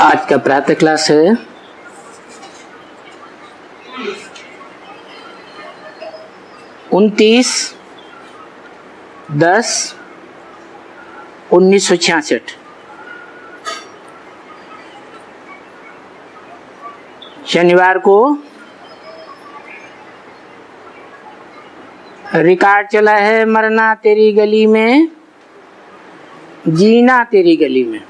आज का प्रातः क्लास है 29/10/1966। शनिवार को रिकॉर्ड चला है मरना तेरी गली में, जीना तेरी गली में।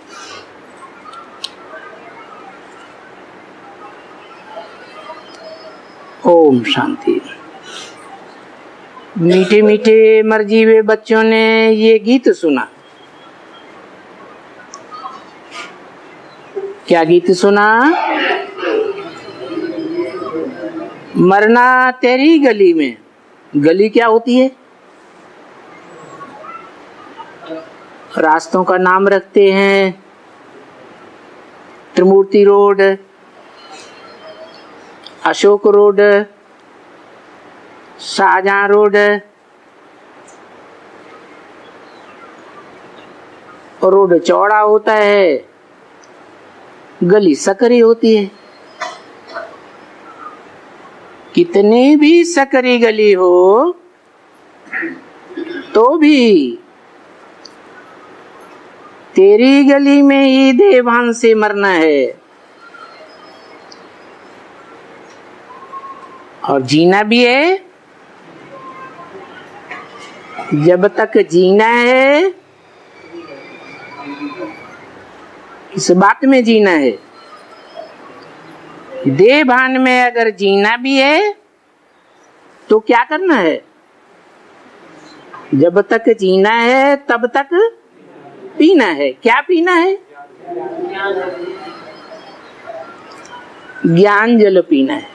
ओम शांति। मीठे मीठे मरजीवे बच्चों ने ये गीत सुना। क्या गीत सुना? मरना तेरी गली में। गली क्या होती है? रास्तों का नाम रखते हैं। Trimurti road, Ashok road, Shahjahan road, road चौड़ा होता है, गली सकरी होती है। कितनी भी सकरी गली हो तो भी तेरी गली में ही देवान से मरना है। और जीना भी है। जब तक जीना है, इस बात में जीना है। देह भान में अगर जीना भी है तो क्या करना है? जब तक जीना है तब तक पीना है। क्या पीना है? ज्ञान जल पीना है।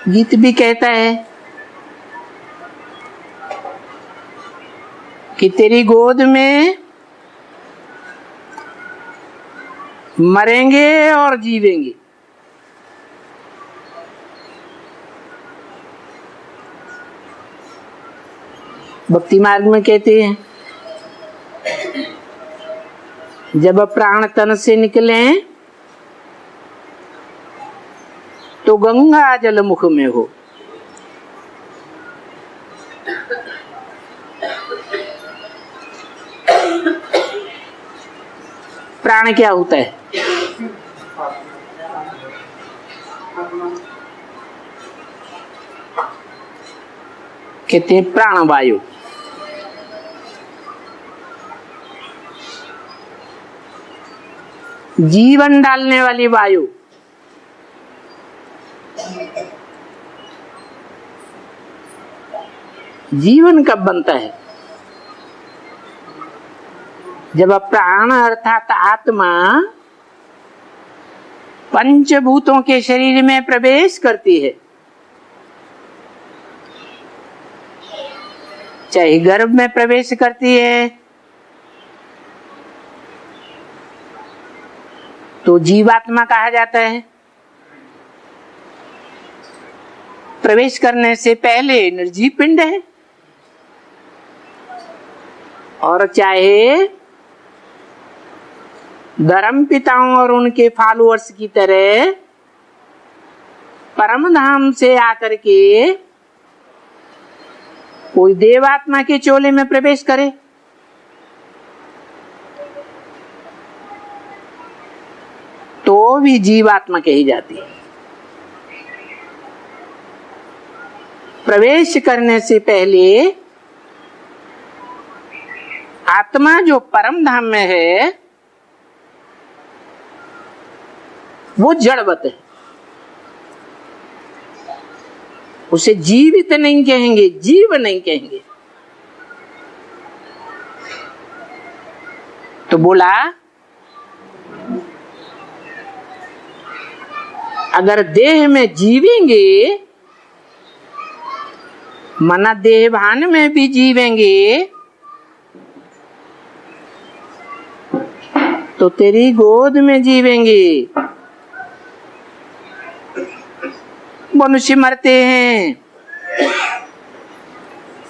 गीत भी कहता है कि तेरी गोद में मरेंगे और जीवेंगे। भक्ति मार्ग में कहते हैं जब प्राण तन से निकले तो गंगा जल मुख में हो। प्राण क्या होता है? कहते हैं प्राण वायु। जीवन डालने वाली वायु। जीवन कब बनता है? जब प्राण अर्थात आत्मा पंचभूतों के शरीर में प्रवेश करती है। चाहे गर्भ में प्रवेश करती है तो जीवात्मा कहा जाता है। प्रवेश करने से पहले निर्जीव पिंड है। और चाहे धर्म पिताओं और उनके फॉलोअर्स की तरह परम धाम से आकर के कोई देवात्मा के चोले में प्रवेश करे तो भी जीवात्मा कही जाती है। प्रवेश करने से पहले आत्मा जो परम धाम में है वो जड़वत है। उसे जीवित नहीं कहेंगे, जीव नहीं कहेंगे। तो बोला अगर देह में जीवेंगे, मना देह भान में भी जीवेंगे तो तेरी गोद में जीवेंगे। मनुष्य मरते हैं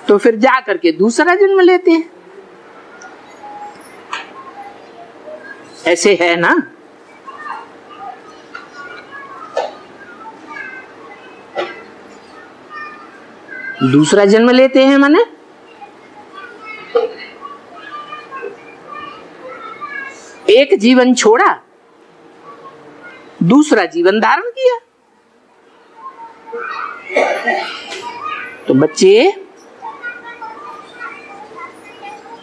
तो फिर जा करके दूसरा जन्म लेते हैं। ऐसे है ना। दूसरा जन्म लेते हैं माने एक जीवन छोड़ा, दूसरा जीवन धारण किया। तो बच्चे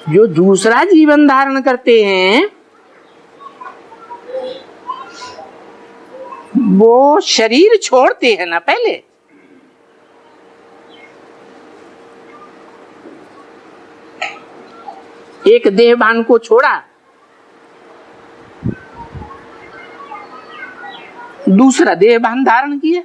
जो दूसरा जीवन धारण करते हैं वो शरीर छोड़ते हैं ना पहले। एक देहभान को छोड़ा, दूसरा देहभान धारण किया।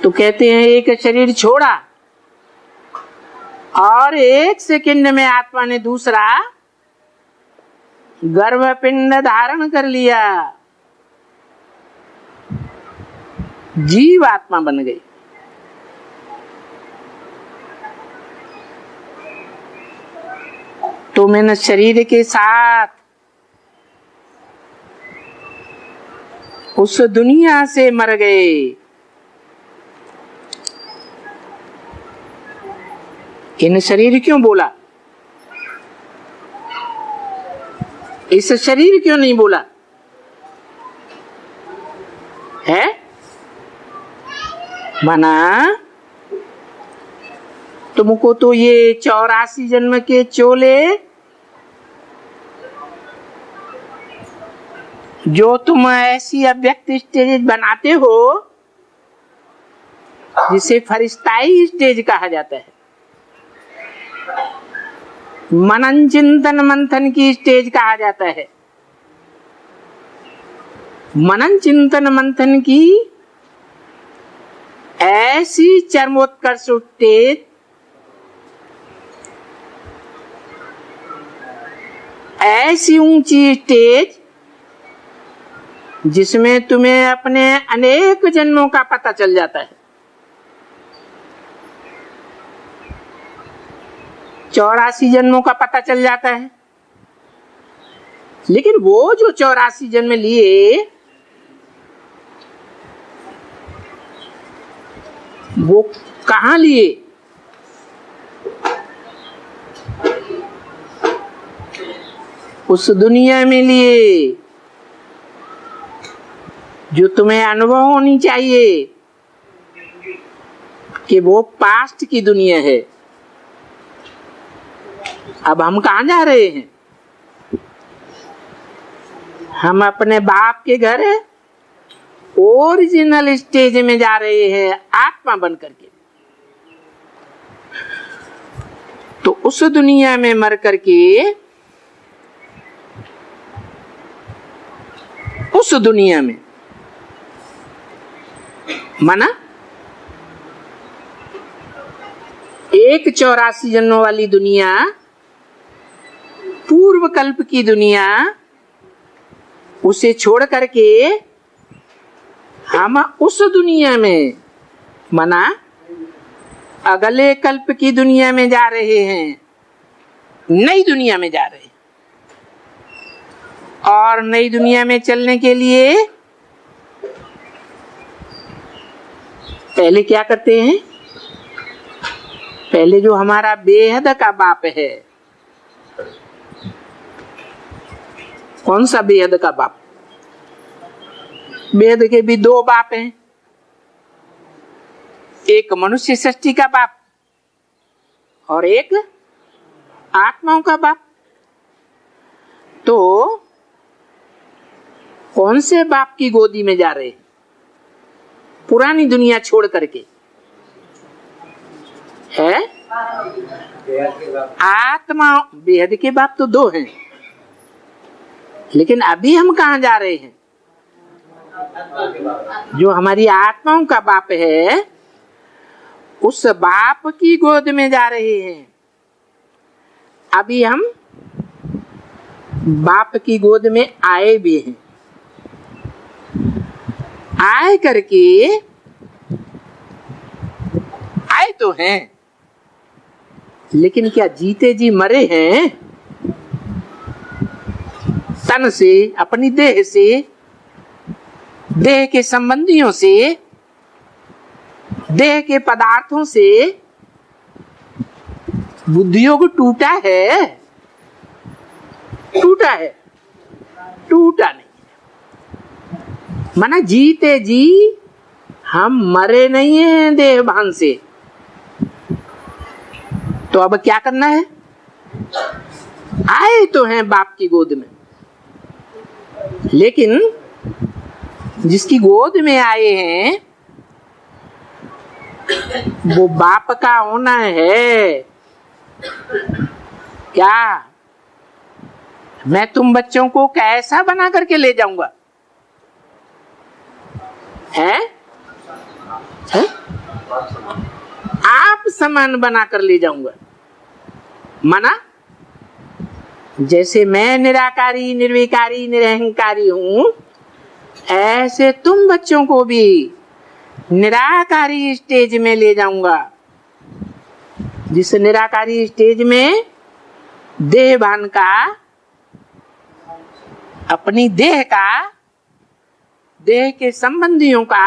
तो कहते हैं एक शरीर छोड़ा और एक सेकंड में आत्मा ने दूसरा गर्भपिंड धारण कर लिया, जीव आत्मा बन गई। तो मैंने शरीर के साथ उस दुनिया से मर गए। इन शरीर क्यों बोला, इस शरीर क्यों नहीं बोला है? माना तुमको तो ये 84 जन्म के चोले जो तुम ऐसी अव्यक्त स्टेज बनाते हो जिसे फरिश्ताई स्टेज कहा जाता है, मनन चिंतन मंथन की स्टेज कहा जाता है। मनन चिंतन मंथन की ऐसी चरमोत्कर्ष स्टेज, ऐसी ऊंची स्टेज जिसमें तुम्हें अपने अनेक जन्मों का पता चल जाता है। 84 जन्मों का पता चल जाता है। लेकिन वो जो 84 जन्म लिए वो कहां लिए? उस दुनिया में लिए जो तुम्हें अनुभव होनी चाहिए कि वो पास्ट की दुनिया है। अब हम कहां जा रहे हैं? हम अपने बाप के घर ओरिजिनल स्टेज में जा रहे हैं, आत्मा बन करके। तो उस दुनिया में मर करके उस दुनिया में माना एक 84 जन्मों वाली दुनिया, पूर्व कल्प की दुनिया, उसे छोड़ करके हम उस दुनिया में माना अगले कल्प की दुनिया में जा रहे हैं, नई दुनिया में जा रहे हैं। और नई दुनिया में चलने के लिए पहले क्या करते हैं? पहले जो हमारा बेहद का बाप है, कौन सा बेहद का बाप? बेहद के भी दो बाप हैं, एक मनुष्य सृष्टि का बाप और एक आत्माओं का बाप। तो कौन से बाप की गोदी में जा रहे हैं? पुरानी दुनिया छोड़ करके है। आत्मा बेहद के बाप तो दो हैं, लेकिन अभी हम कहां जा रहे हैं? जो हमारी आत्माओं का बाप है उस बाप की गोद में जा रहे हैं। अभी हम बाप की गोद में आए भी हैं। आए करके आए तो हैं, लेकिन क्या जीते जी मरे हैं? तन से, अपनी देह से, देह के संबंधियों से, देह के पदार्थों से बुद्धियोग टूटा है? टूटा है? टूटा नहीं। माना जीते जी हम मरे नहीं हैं देह भान से। तो अब क्या करना है? आए तो हैं बाप की गोद में, लेकिन जिसकी गोद में आए हैं वो बाप का होना है क्या? मैं तुम बच्चों को कैसा बना करके ले जाऊंगा? है? आप समान बना कर ले जाऊंगा। माना जैसे मैं निराकारी, निर्विकारी, निरहंकारी हूं, ऐसे तुम बच्चों को भी निराकारी स्टेज में ले जाऊंगा। जिस निराकारी स्टेज में देह भान का, अपनी देह का, देह के संबंधियों का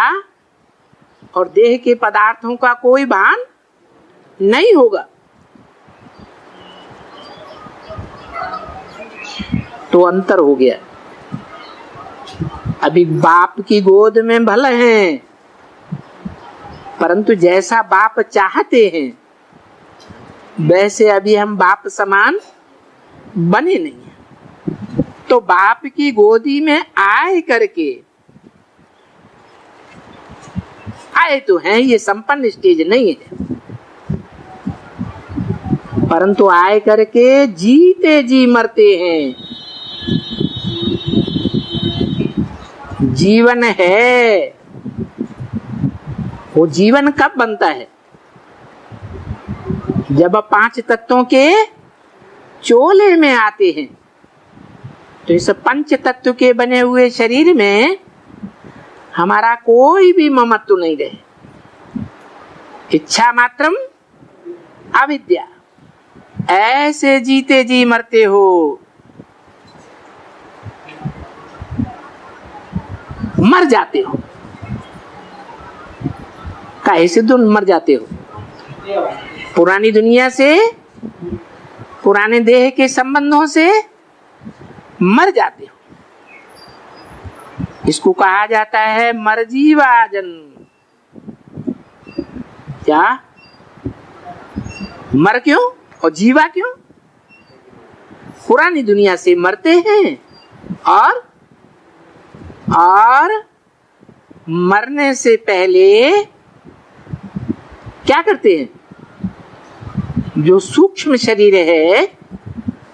और देह के पदार्थों का कोई भान नहीं होगा। तो अंतर हो गया। अभी बाप की गोद में भले हैं, परंतु जैसा बाप चाहते हैं वैसे अभी हम बाप समान बने नहीं हैं। तो बाप की गोदी में आए करके, आए तो हैं, ये संपन्न स्टेज नहीं है, परंतु आए करके जीते जी मरते हैं। जीवन है, वो जीवन कब बनता है? जब 5 तत्वों के चोले में आते हैं। तो इस 5 तत्व के बने हुए शरीर में हमारा कोई भी ममत्व नहीं रहे। इच्छा मात्रम अविद्या। ऐसे जीते जी मरते हो। मर जाते हो। कैसे तुम मर जाते हो? पुरानी दुनिया से, पुराने देह के संबंधों से मर जाते हो। इसको कहा जाता है मरजीवा जन्म। क्या? मर क्यों और जीवा क्यों? पुरानी दुनिया से मरते हैं और मरने से पहले क्या करते हैं? जो सूक्ष्म शरीर है,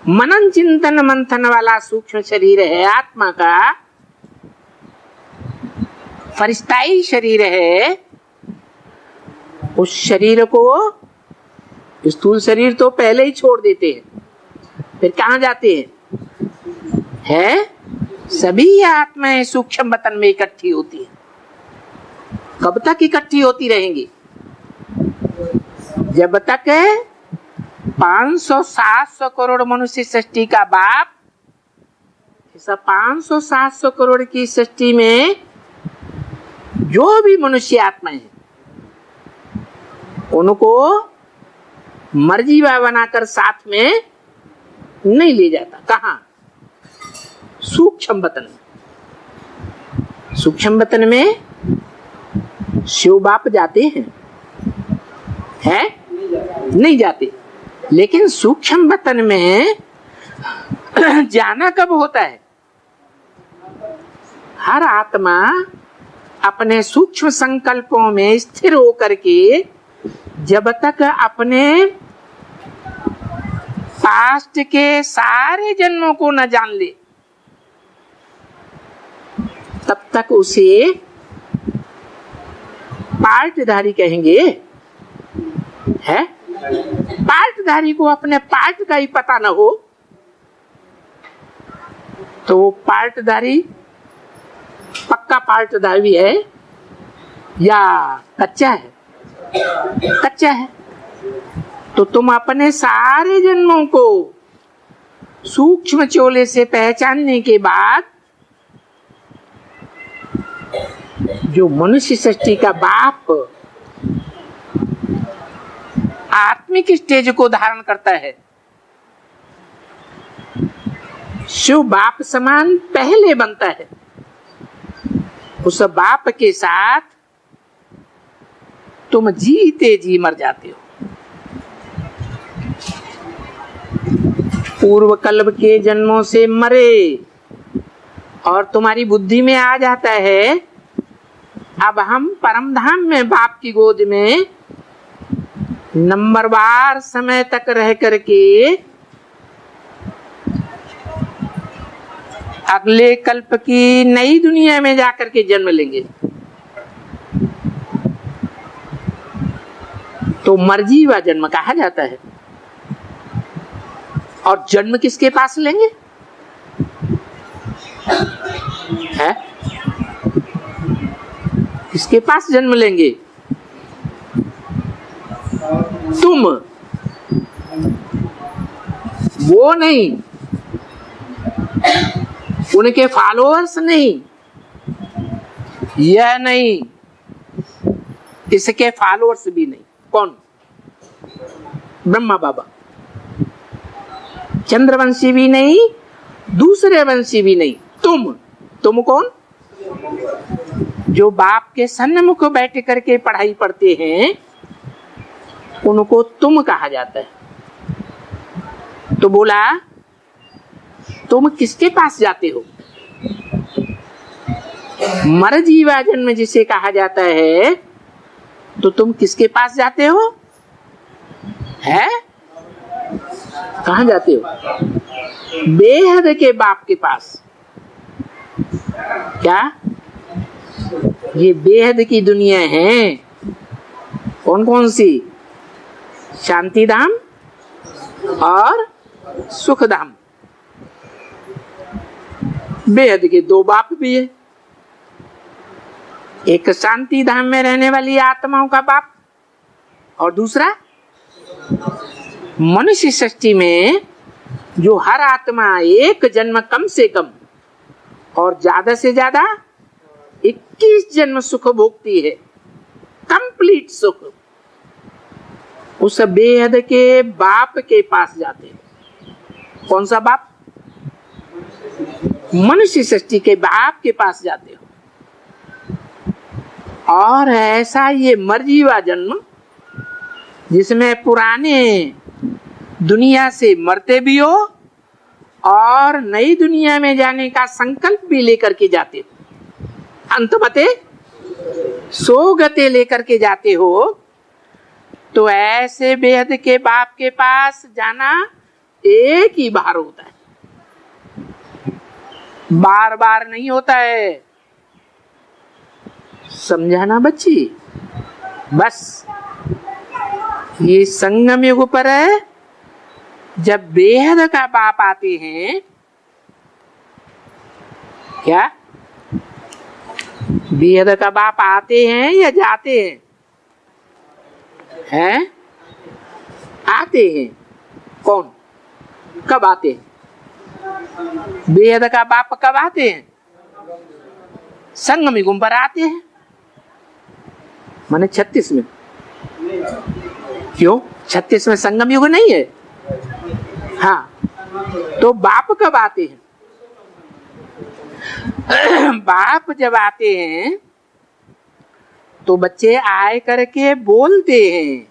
मनन चिंतन मंथन वाला सूक्ष्म शरीर है, आत्मा का फरिश्ताई शरीर है, उस शरीर को, स्थूल शरीर तो पहले ही छोड़ देते हैं। फिर कहाँ जाते हैं? है सभी आत्माएं सूक्ष्म वतन में इकट्ठी होती है। कब तक इकट्ठी होती रहेंगी? जब तक 500-700 करोड़ मनुष्य सृष्टि का बाप, इस 500-700 करोड़ की सृष्टि में जो भी मनुष्य आत्माएं हैं उनको मर्जीवा बनाकर साथ में नहीं ले जाता। कहाँ? सूक्ष्म वतन में। सूक्ष्म वतन में शिव बाप जाते हैं? है? नहीं जाते। लेकिन सूक्ष्म वतन में जाना कब होता है? हर आत्मा अपने सूक्ष्म संकल्पों में स्थिर होकर के जब तक अपने पास्ट के सारे जन्मों को न जान ले, तब तक उसे पार्टधारी कहेंगे। है? पार्टधारी को अपने पार्ट का ही पता न हो तो वो पार्टधारी पक्का पार्टधारी है या कच्चा है? कच्चा है। तो तुम अपने सारे जन्मों को सूक्ष्म चोले से पहचानने के बाद जो मनुष्य सृष्टि का बाप आत्मिक स्टेज को धारण करता है, शिव बाप समान पहले बनता है, उस बाप के साथ तुम जीते जी मर जाते हो। पूर्व कल्प के जन्मों से मरे और तुम्हारी बुद्धि में आ जाता है अब हम परम धाम में बाप की गोद में नंबरवार समय तक रह करके अगले कल्प की नई दुनिया में जाकर के जन्म लेंगे। तो मर्जीवा जन्म कहा जाता है। और जन्म किसके पास लेंगे? है? किसके पास जन्म लेंगे? तुम, वो नहीं, उनके फॉलोअर्स नहीं, यह नहीं, इसके फॉलोअर्स भी नहीं। कौन? ब्रह्मा बाबा। चंद्रवंशी भी नहीं, दूसरे वंशी भी नहीं। तुम कौन? जो बाप के सन्मुख बैठ करके पढ़ाई पढ़ते हैं उनको तुम कहा जाता है। तो बोला तुम किसके पास जाते हो? मर जीवा जन्म जिसे कहा जाता है, तो तुम किसके पास जाते हो? है? कहां जाते हो? बेहद के बाप के पास। क्या ये बेहद की दुनिया है? कौन कौन सी? शांति धाम और सुख धाम। बेहद के दो बाप भी है, एक शांति धाम में रहने वाली आत्माओं का बाप और दूसरा मनुष्य सृष्टि में जो हर आत्मा एक जन्म कम से कम और ज्यादा से ज्यादा 21 जन्म सुख भोगती है, कंप्लीट सुख। उस बेहद के बाप के पास जाते हैं। कौन सा बाप? मनुष्य सृष्टि के बाप के पास जाते हो। और ऐसा ये मर्जीवा जन्म जिसमें पुराने दुनिया से मरते भी हो और नई दुनिया में जाने का संकल्प भी लेकर के जाते हो, अंतमते सोगते लेकर के जाते हो। तो ऐसे बेहद के बाप के पास जाना एक ही बार होता है, बार बार नहीं होता है। समझाना बच्ची? बस ये संगम युग पर है। जब बेहद का बाप आते हैं, क्या बेहद का बाप आते हैं या जाते हैं? हैं? आते हैं। कौन? कब आते हैं? बेहद का बाप कब आते हैं? संगम युग पर आते हैं, माने 36 में। क्यों 36 में संगम युग नहीं है? हाँ, तो बाप कब आते हैं? बाप जब आते हैं तो बच्चे आए करके बोलते हैं।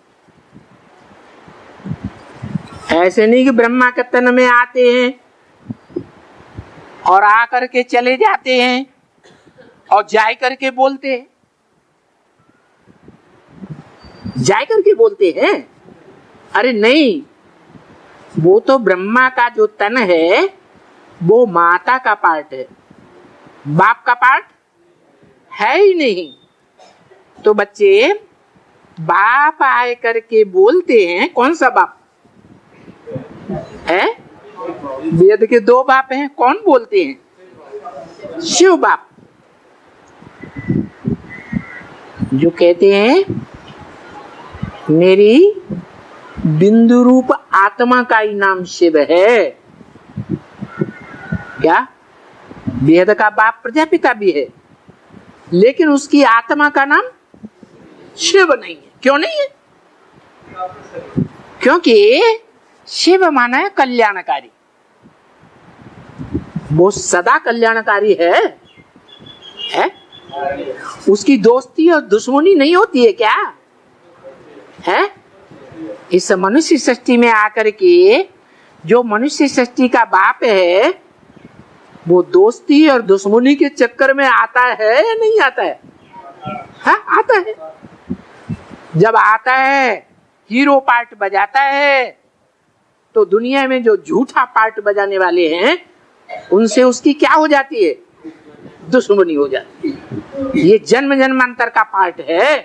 ऐसे नहीं कि ब्रह्मा के तन में आते हैं और आ करके चले जाते हैं और जाए करके बोलते हैं। जाए करके बोलते हैं? अरे नहीं, वो तो ब्रह्मा का जो तन है वो माता का पार्ट है, बाप का पार्ट है ही नहीं। तो बच्चे बाप आए करके बोलते हैं। कौन सा बाप है? वेद के दो बाप हैं। कौन बोलते हैं? शिव बाप, जो कहते हैं मेरी बिंदु रूप आत्मा का ही नाम शिव है। क्या? वेद का बाप प्रजापिता भी है, लेकिन उसकी आत्मा का नाम शिव नहीं है। क्यों नहीं है? क्योंकि शिव माना है कल्याणकारी, वो सदा कल्याणकारी है? उसकी दोस्ती और दुश्मनी नहीं होती है क्या? है? इस मनुष्य सृष्टि में आकर के जो मनुष्य सृष्टि का बाप है, वो दोस्ती और दुश्मनी के चक्कर में आता है या नहीं आता है? हाँ, आता है। जब आता है, हीरो पार्ट बजाता है, तो दुनिया में जो झूठा पार्ट बजाने वाले हैं, उनसे उसकी क्या हो जाती है? दुश्मनी हो जाती है। ये जन्म जन्मांतर का पार्ट है।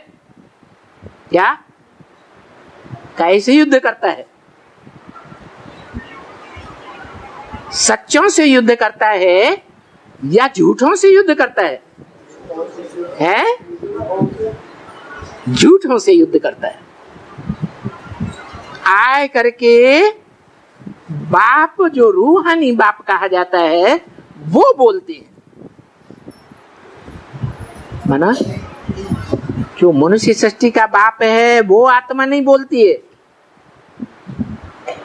क्या? कैसे युद्ध करता है? सच्चों से युद्ध करता है या झूठों से युद्ध करता है? हैं? झूठों से युद्ध करता है। आए करके बाप, जो रूहानी बाप कहा जाता है, वो बोलते हैं। माना जो मनुष्य सृष्टि का बाप है, वो आत्मा नहीं बोलती है।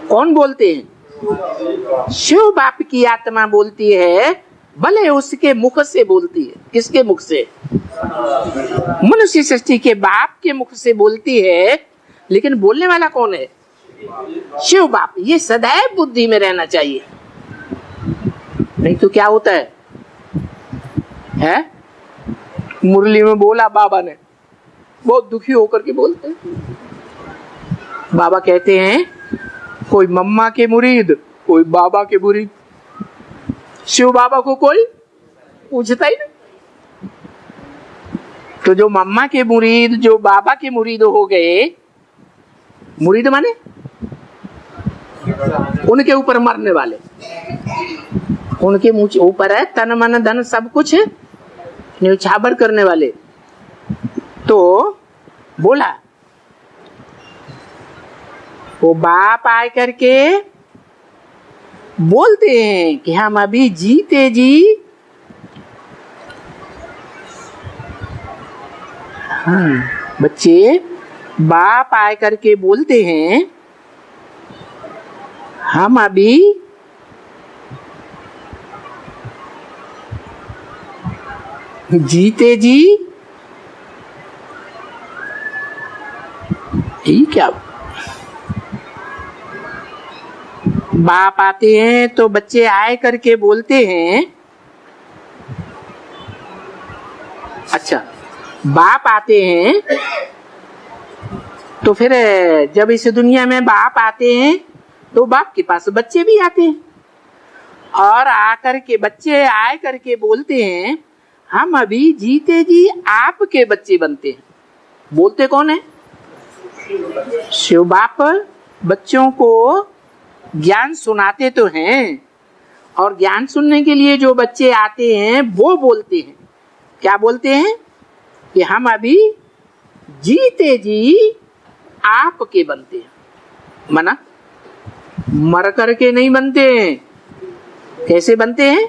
कौन बोलते हैं? शिव बाप की आत्मा बोलती है, भले उसके मुख से बोलती है। किसके मुख से? मनुष्य सृष्टि के बाप के मुख से बोलती है, लेकिन बोलने वाला कौन है? शिव बाप। ये सदैव बुद्धि में रहना चाहिए, नहीं तो क्या होता है? मुरली में बोला बाबा ने, बहुत दुखी होकर के बोलते हैं। बाबा कहते हैं, कोई मम्मा के मुरीद, कोई बाबा के मुरीद। शिव बाबा को कोई पूछता ही नहीं। तो जो मम्मा के मुरीद, जो बाबा के मुरीद हो गए, मुरीद माने उनके ऊपर मरने वाले, उनके मुझ ऊपर है तन मन धन सब कुछ न्यौछावर करने वाले। तो बोला, वो बाप आए करके बोलते हैं कि हम अभी जीते जी। हाँ, बच्चे बाप आए करके बोलते हैं, हम अभी जीते जी। यही क्या? बाप आते हैं तो बच्चे आए करके बोलते हैं। अच्छा, बाप आते हैं तो फिर जब इस दुनिया में बाप आते हैं तो बाप के पास बच्चे भी आते हैं, और आकर के बच्चे आए करके बोलते हैं, हम अभी जीते जी आपके बच्चे बनते हैं। बोलते कौन है? शिव बाप बच्चों को ज्ञान सुनाते तो हैं, और ज्ञान सुनने के लिए जो बच्चे आते हैं वो बोलते हैं। क्या बोलते हैं? कि हम अभी जीते जी आपके बनते हैं। मना मर करके नहीं बनते हैं। कैसे बनते हैं?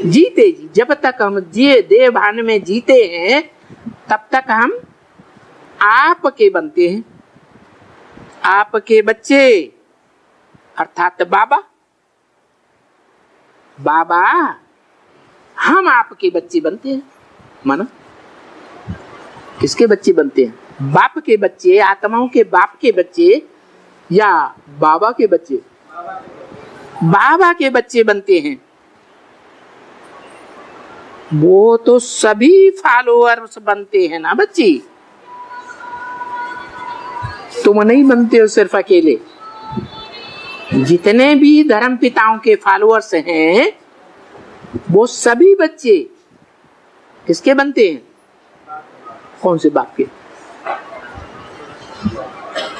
जीते जी। जब तक हम जिए देह भान में जीते हैं, तब तक हम आपके बनते हैं। आपके बच्चे अर्थात बाबा। बाबा हम आपके बच्चे बनते हैं। माना किसके बच्चे बनते हैं? बाप के बच्चे, आत्माओं के बाप के बच्चे, या बाबा के बच्चे? बाबा के बच्चे बनते हैं। वो तो सभी फॉलोअर्स बनते हैं ना बच्ची, तुम नहीं बनते हो सिर्फ अकेले। जितने भी धर्म पिताओं के फॉलोअर्स हैं, वो सभी बच्चे किसके बनते हैं? कौन से बाप के?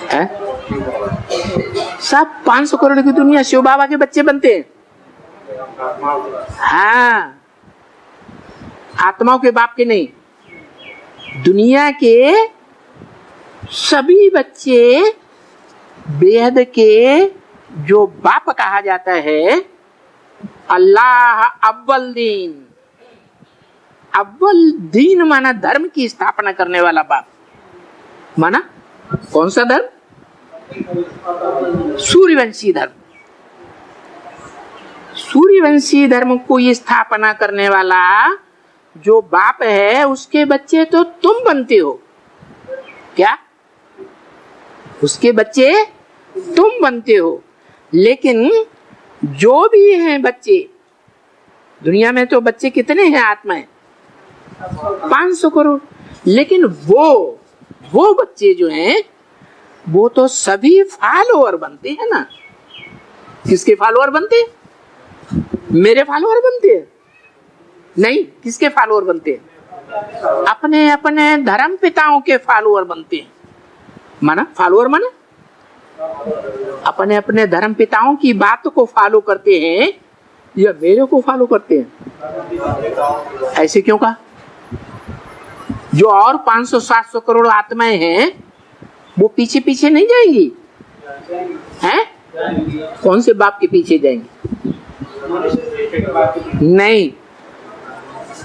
है? सब 500 करोड़ की दुनिया शिव बाबा के बच्चे बनते हैं। हाँ, आत्माओं के बाप के नहीं। दुनिया के सभी बच्चे बेहद के जो बाप कहा जाता है, अल्लाह अव्वल दीन। अव्वल दीन माना धर्म की स्थापना करने वाला बाप। माना कौन सा धर्म? सूर्यवंशी धर्म। सूर्यवंशी धर्म को ये स्थापना करने वाला जो बाप है, उसके बच्चे तो तुम बनते हो। क्या? उसके बच्चे तुम बनते हो। लेकिन जो भी हैं बच्चे, दुनिया में तो बच्चे कितने हैं आत्माएं? 500 करोड़। लेकिन वो बच्चे जो हैं, वो तो सभी फॉलोअर बनते हैं ना। किसके फॉलोअर बनते? मेरे फॉलोअर बनते हैं? नहीं। किसके फॉलोअर बनते हैं? अपने अपने धर्म पिताओं के फॉलोअर बनते हैं। माना फॉलोअर माना अपने अपने धर्म पिताओं की बात को फॉलो करते हैं या मेरे को फॉलो करते हैं? ऐसे क्यों कहा? जो और 500-700 करोड़ आत्माएं हैं, वो पीछे पीछे नहीं जाएंगी हैं? कौन से बाप के पीछे जाएंगी? नहीं।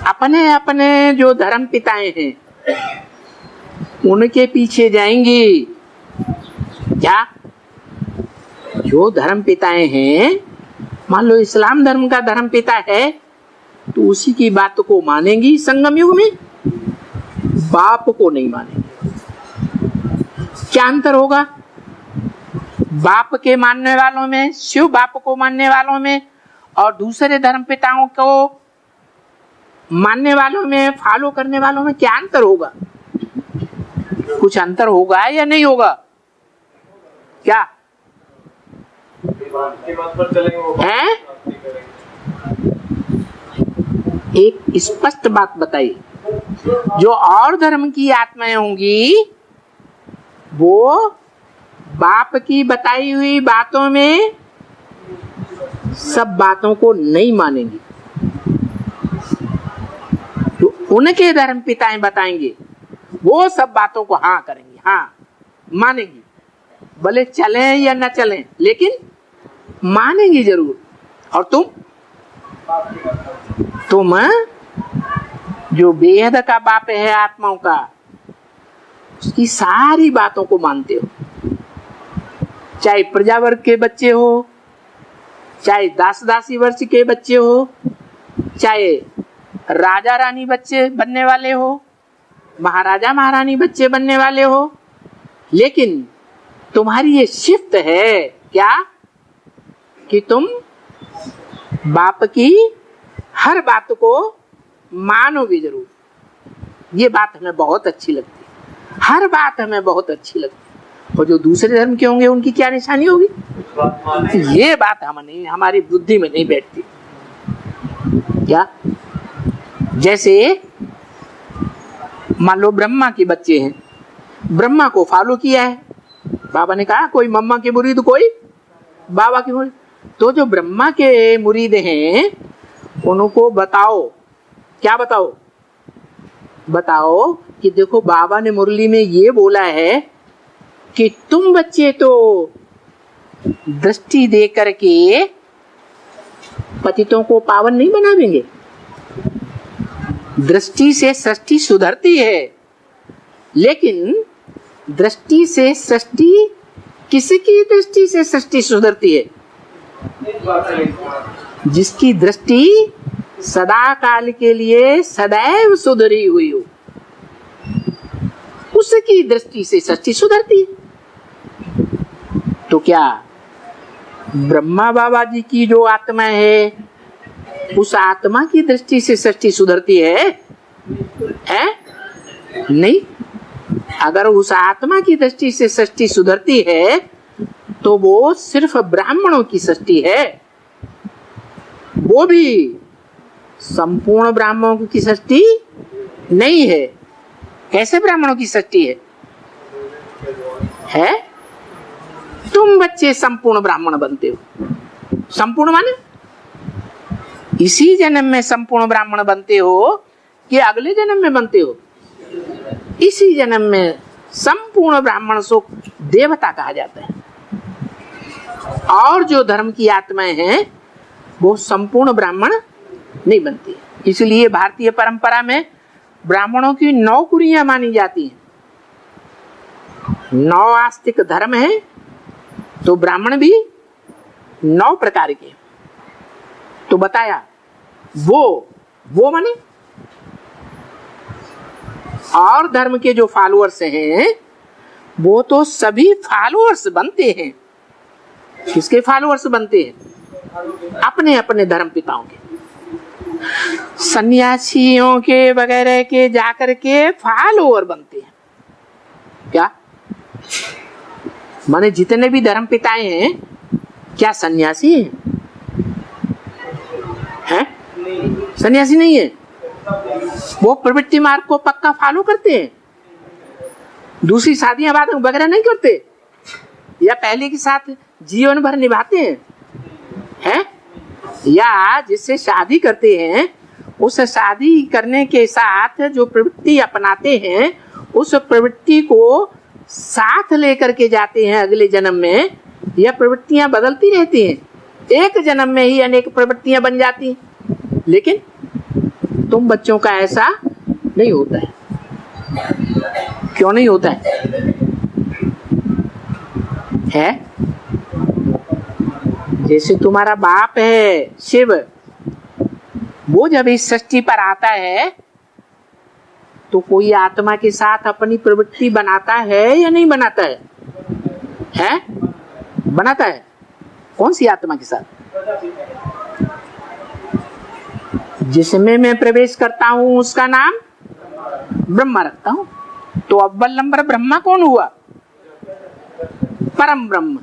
अपने अपने जो धर्म पिताएं हैं, उनके पीछे जाएंगी। क्या? जो धर्म पिताएं हैं, मान लो इस्लाम धर्म का धर्म पिता है, तो उसी की बात को मानेंगी संगम युग में, बाप को नहीं मानेंगे। क्या अंतर होगा बाप के मानने वालों में, शिव बाप को मानने वालों में, और दूसरे धर्म पिताओं को मानने वालों में, फॉलो करने वालों में? क्या अंतर होगा? कुछ अंतर होगा या नहीं होगा? क्या है? एक स्पष्ट बात बताइए। जो और धर्म की आत्माएं होंगी, वो बाप की बताई हुई बातों में सब बातों को नहीं मानेंगी। तो उनके धर्म पिताएं बताएंगे, वो सब बातों को हाँ करेंगे, हाँ मानेंगी, भले चलें या न चलें, लेकिन मानेंगी जरूर। और तुम जो बेहद का बाप है आत्माओं का, उसकी सारी बातों को मानते हो। चाहे प्रजा वर्ग के बच्चे हो, चाहे दास दासी वर्ष के बच्चे हो, चाहे राजा रानी बच्चे बनने वाले हो, महाराजा महारानी बच्चे बनने वाले हो, लेकिन तुम्हारी ये शिफ्ट है क्या कि तुम बाप की हर बात को मानोगे जरूर। ये बात हमें बहुत अच्छी लगती है, हर बात हमें बहुत अच्छी लगती है। और जो दूसरे धर्म के होंगे, उनकी क्या निशानी होगी? ये बात हमारी बुद्धि में नहीं बैठती। क्या? जैसे मान लो ब्रह्मा के बच्चे हैं, ब्रह्मा को फॉलो किया है, बाबा ने कहा कोई मम्मा के मुरीद, कोई बाबा के मुरीद। तो जो ब्रह्मा के मुरीद हैं, उनको बताओ, क्या बताओ? बताओ कि देखो बाबा ने मुरली में ये बोला है कि तुम बच्चे तो दृष्टि दे करके पतितों को पावन नहीं बनावेंगे। दृष्टि से सृष्टि सुधरती है, लेकिन दृष्टि से सृष्टि, किसकी दृष्टि से सृष्टि सुधरती है? जिसकी दृष्टि सदा काल के लिए सदैव सुधरी हुई हो, उसकी दृष्टि से सृष्टि सुधरती है। तो क्या ब्रह्मा बाबा जी की जो आत्मा है, उस आत्मा की दृष्टि से सृष्टि सुधरती है? नहीं। अगर उस आत्मा की दृष्टि से सृष्टि सुधरती है, तो वो सिर्फ ब्राह्मणों की सृष्टि है, वो भी संपूर्ण ब्राह्मणों की सृष्टि नहीं है। कैसे ब्राह्मणों की सृष्टि है? तुम बच्चे संपूर्ण ब्राह्मण बनते हो। संपूर्ण माने इसी जन्म में संपूर्ण ब्राह्मण बनते हो कि अगले जन्म में बनते हो? इसी जन्म में संपूर्ण ब्राह्मण को देवता कहा जाता है। और जो धर्म की आत्माएं हैं वो संपूर्ण ब्राह्मण नहीं बनती है। इसलिए भारतीय परंपरा में ब्राह्मणों की 9 कुरियां मानी जाती हैं। 9 आस्तिक धर्म है तो ब्राह्मण भी 9 प्रकार के। तो बताया वो माने और धर्म के जो फॉलोअर्स हैं वो तो सभी फॉलोअर्स बनते हैं। किसके फॉलोअर्स बनते हैं? अपने अपने धर्म पिताओं के, सन्यासियों के वगैरह के जाकर के फॉलोअर बनते हैं। क्या माने जितने भी धर्म पिताएं हैं क्या सन्यासी हैं? सन्यासी नहीं है, वो प्रवृत्ति मार्ग को पक्का फॉलो करते हैं। दूसरी शादियां बाद वगैरह नहीं करते, या पहले के साथ जीवन भर निभाते हैं, या जिससे शादी करते हैं उस शादी करने के साथ जो प्रवृत्ति अपनाते हैं उस प्रवृत्ति को साथ लेकर के जाते हैं अगले जन्म में, या प्रवृत्तियां बदलती रहती हैं। एक जन्म में ही अनेक प्रवृत्तियां बन जाती हैं। लेकिन तुम बच्चों का ऐसा नहीं होता है। क्यों नहीं होता है? जैसे तुम्हारा बाप है शिव, वो जब इस सृष्टि पर आता है तो कोई आत्मा के साथ अपनी प्रवृत्ति बनाता है या नहीं बनाता है? बनाता है। कौन सी आत्मा के साथ? जिसमें मैं प्रवेश करता हूं उसका नाम ब्रह्मा रखता हूं। तो अव्वल नंबर ब्रह्मा कौन हुआ? परम ब्रह्म,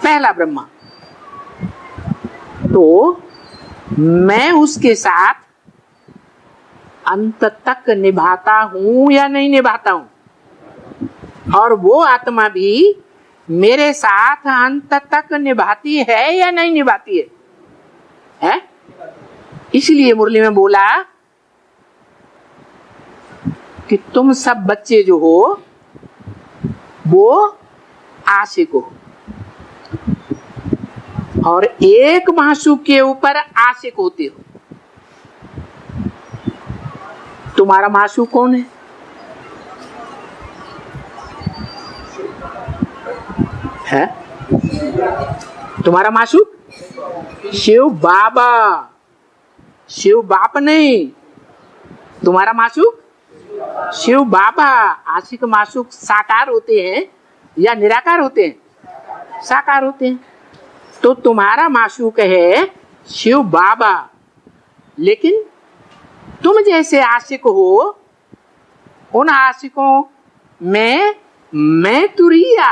पहला ब्रह्मा। तो मैं उसके साथ अंत तक निभाता हूं या नहीं निभाता हूं, और वो आत्मा भी मेरे साथ अंत तक निभाती है या नहीं निभाती है? इसलिए मुरली में बोला कि तुम सब बच्चे जो हो वो आशिक हो, और एक मासूक के ऊपर आशिक होते हो। तुम्हारा मासूक कौन है? तुम्हारा मासूक शिव बाबा, शिव बाप नहीं। तुम्हारा मासूक शिव बाबा। आशिक मासूक साकार होते हैं या निराकार होते हैं? साकार होते हैं। तो तुम्हारा मासूक है शिव बाबा, लेकिन तुम जैसे आशिक हो उन आशिकों में मैं तुरिया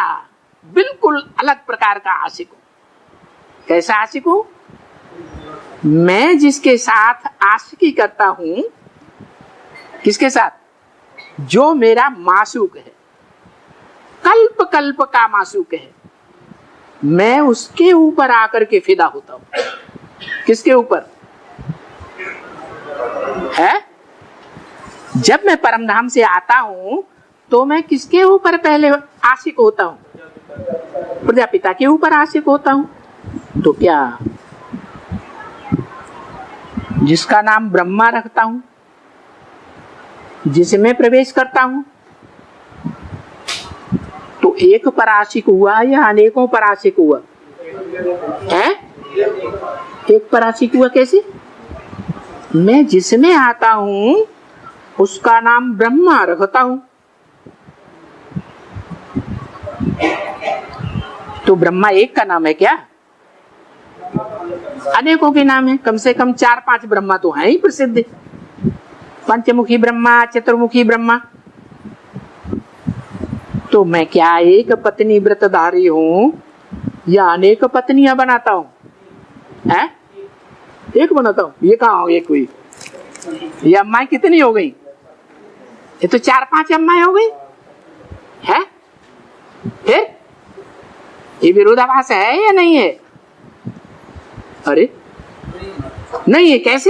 बिल्कुल अलग प्रकार का आशिक हूं। कैसा आशिक हूं? मैं जिसके साथ आशिकी करता हूं, किसके साथ? जो मेरा मासूक है, कल्प कल्प का मासूक है, मैं उसके ऊपर आकर के फिदा होता हूं। किसके ऊपर है? जब मैं परमधाम से आता हूं तो मैं किसके ऊपर पहले आशिक होता हूं? प्रजापिता के ऊपर आशिक होता हूं। तो क्या जिसका नाम ब्रह्मा रखता हूं, जिसमें प्रवेश करता हूं, तो एक पर आशिक हुआ या अनेकों पर आशिक हुआ है? एक पर आशिक हुआ। कैसे? मैं जिसमें आता हूं उसका नाम ब्रह्मा रखता हूं। तो ब्रह्मा एक का नाम है क्या? अनेकों के नाम है। कम से कम 4-5 ब्रह्मा तो हैं ही प्रसिद्ध। पंचमुखी ब्रह्मा, चतुर्मुखी ब्रह्मा। तो मैं क्या एक पत्नी व्रतधारी हूं या अनेक पत्नियां बनाता हूं? है? एक बनाता हूं। ये कहां हो? एक हुई। ये अम्माएं कितनी हो गई? ये तो 4-5 अम्माएं हो गई है। फिर ये विरोधाभास है या नहीं है? अरे नहीं है। कैसे?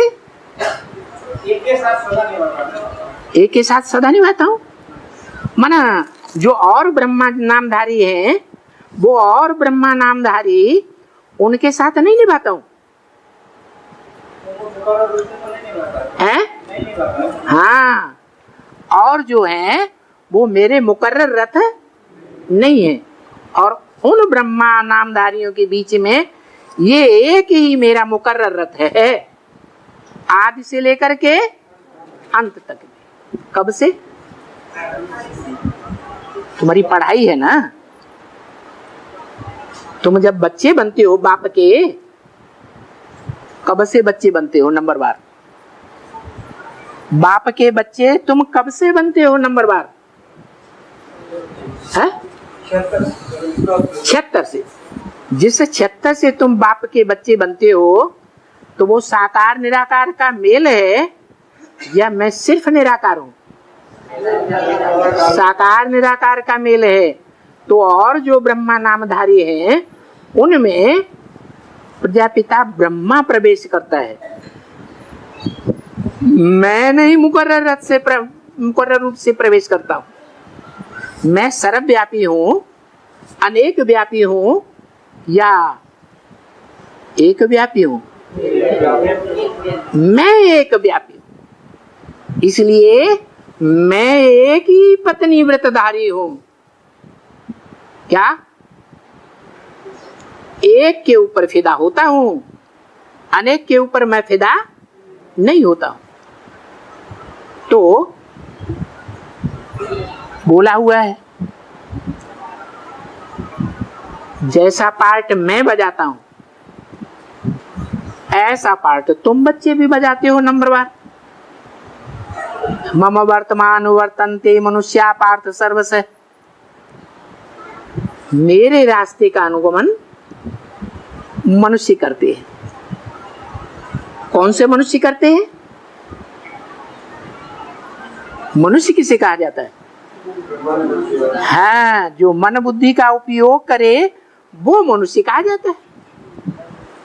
एक के साथ सदा निभाता हूं। माना जो और ब्रह्मा नामधारी हैं वो और ब्रह्मा नामधारी उनके साथ नहीं निभाता हूं हैं? हाँ, और जो है वो मेरे मुकर्रर रथ नहीं है। और उन ब्रह्मा नामधारियों के बीच में ये एक ही मेरा मुकर्रर रथ है, आदि से लेकर के अंत तक। कब से? तुम्हारी पढ़ाई है ना। तुम जब बच्चे बनते हो बाप के, कब से बच्चे बनते हो? नंबर बार। बाप के बच्चे तुम कब से बनते हो? नंबर बार। 76 से। जिस 76 से तुम बाप के बच्चे बनते हो, तो वो साकार निराकार का मेल है या मैं सिर्फ निराकार हूं? साकार निराकार का मेल है। तो और जो ब्रह्मा नामधारी हैं उनमें प्रजापिता ब्रह्मा प्रवेश करता है। मैं नहीं मुकर्रर रूप से प्रवेश करता हूं। मैं सर्वव्यापी हूं, अनेक व्यापी हूं या एक व्यापी हूं? मैं एक व्यापी हूं, इसलिए मैं एक ही पत्नी व्रतधारी हूं। क्या? एक के ऊपर फिदा होता हूं, अनेक के ऊपर मैं फिदा नहीं होता हूं। तो बोला हुआ है, जैसा पार्ट मैं बजाता हूं ऐसा पार्ट तुम बच्चे भी बजाते हो। नंबर बार। मम वर्तमान वर्तन्ते मनुष्या पार्थ सर्वस। मेरे रास्ते का अनुगमन मनुष्य करते हैं। कौन से मनुष्य करते हैं? मनुष्य किसे कहा जाता है? हाँ, जो मन बुद्धि का उपयोग करे वो मनुष्य कहा जाता है।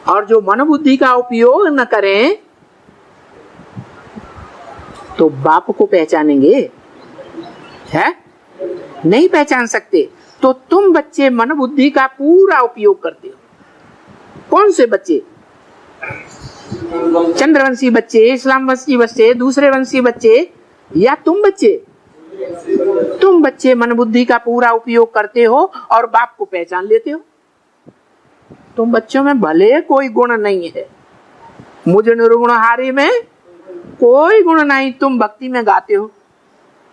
और जो मन बुद्धि का उपयोग न करें तो बाप को पहचानेंगे? है? नहीं पहचान सकते। तो तुम बच्चे मन बुद्धि का पूरा उपयोग करते हो। कौन से बच्चे? चंद्रवंशी बच्चे, इस्लाम वंशी बच्चे, दूसरे वंशी बच्चे, या तुम बच्चे? तुम बच्चे मन बुद्धि का पूरा उपयोग करते हो और बाप को पहचान लेते हो। तुम बच्चों में भले कोई गुण नहीं है, मुझ निर्गुणहारी में कोई गुण नहीं, तुम भक्ति में गाते हो,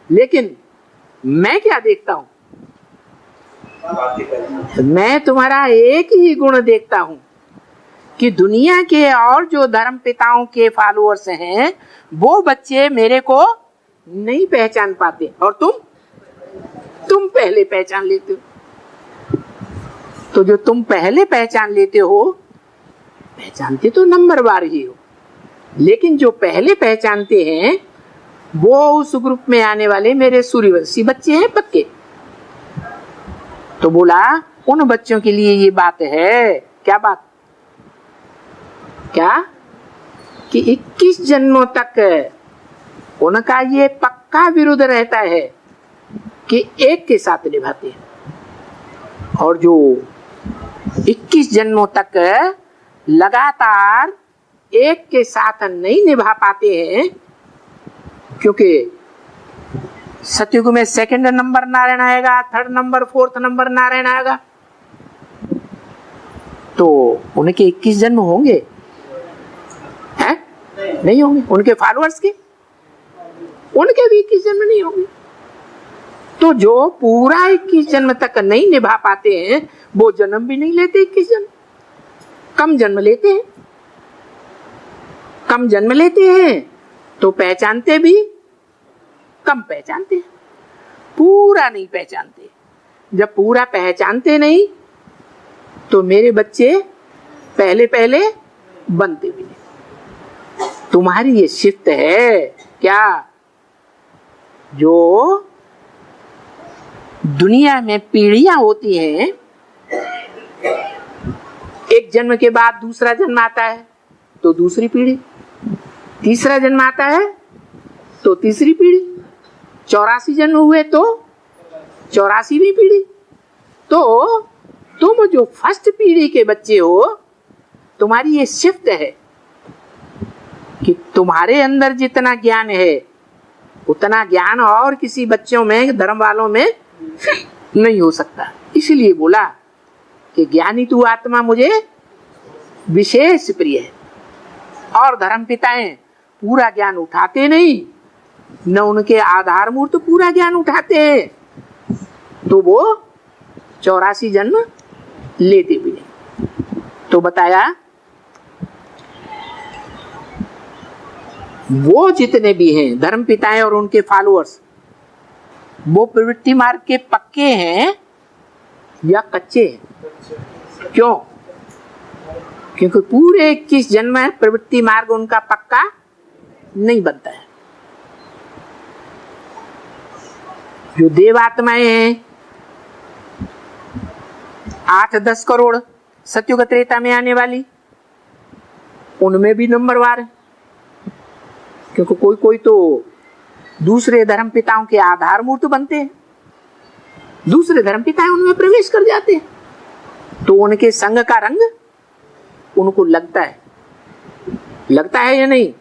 लेकिन मैं क्या देखता हूं? मैं तुम्हारा एक ही गुण देखता हूं कि दुनिया के और जो धर्म पिताओं के फॉलोअर्स हैं वो बच्चे मेरे को नहीं पहचान पाते, और तुम पहले पहचान लेते हो। तो जो तुम पहले पहचान लेते हो, पहचानते तो नंबर बार ही हो, लेकिन जो पहले पहचानते हैं वो उस ग्रुप में आने वाले मेरे सूर्यवंशी बच्चे हैं पक्के। तो बोला उन बच्चों के लिए ये बात है। क्या बात? क्या? कि 21 जन्मों तक उनका ये पक्का विरोध रहता है कि एक के साथ निभाते हैं, और जो 21 जन्मों तक लगातार एक के साथ नहीं निभा पाते हैं, क्योंकि सतयुग में सेकंड नंबर नारायण आएगा, third number, fourth number Narayan आएगा, तो उनके 21 जन्म होंगे? हैं? नहीं होंगे। उनके फॉलोअर्स के, उनके भी 21 जन्म नहीं होंगे। तो जो पूरा 21 जन्म तक नहीं निभा पाते हैं वो जन्म भी नहीं लेते। 21 जन्म कम जन्म लेते हैं, कम जन्म लेते हैं तो पहचानते भी कम पहचानते हैं, पूरा नहीं पहचानते। जब पूरा पहचानते नहीं तो मेरे बच्चे पहले पहले बनते भी नहीं। तुम्हारी ये शिफ्ट है क्या? जो दुनिया में पीढ़ियां होती हैं, एक जन्म के बाद दूसरा जन्म आता है तो दूसरी पीढ़ी, तीसरा जन्म आता है तो तीसरी पीढ़ी, 84 जन्म हुए तो 84वीं पीढ़ी। तो जो फर्स्ट पीढ़ी के बच्चे हो, तुम्हारी ये शिफ्ट है कि तुम्हारे अंदर जितना ज्ञान है उतना ज्ञान और किसी बच्चों में, धर्म वालों में नहीं हो सकता। इसलिए बोला कि ज्ञानी तू आत्मा मुझे विशेष प्रिय है। और धर्म पिताएं पूरा ज्ञान उठाते नहीं, न उनके आधार मूर्त पूरा ज्ञान उठाते हैं, तो वो 84 जन्म लेते भी नहीं। तो बताया वो जितने भी हैं धर्म पिताएं और उनके फॉलोअर्स, वो प्रवृत्ति मार्ग के पक्के हैं या कच्चे हैं? क्यों? क्योंकि पूरे 21 जन्म में प्रवृत्ति मार्ग उनका पक्का नहीं बनता है। जो देवात्माएं हैं 8-10 करोड़ सत्युग त्रेता में आने वाली, उनमें भी नंबरवार है। क्योंकि कोई कोई तो दूसरे धर्म पिताओं के आधार मूर्त बनते हैं, दूसरे धर्म पिता उनमें प्रवेश कर जाते हैं, तो उनके संग का रंग उनको लगता है या नहीं?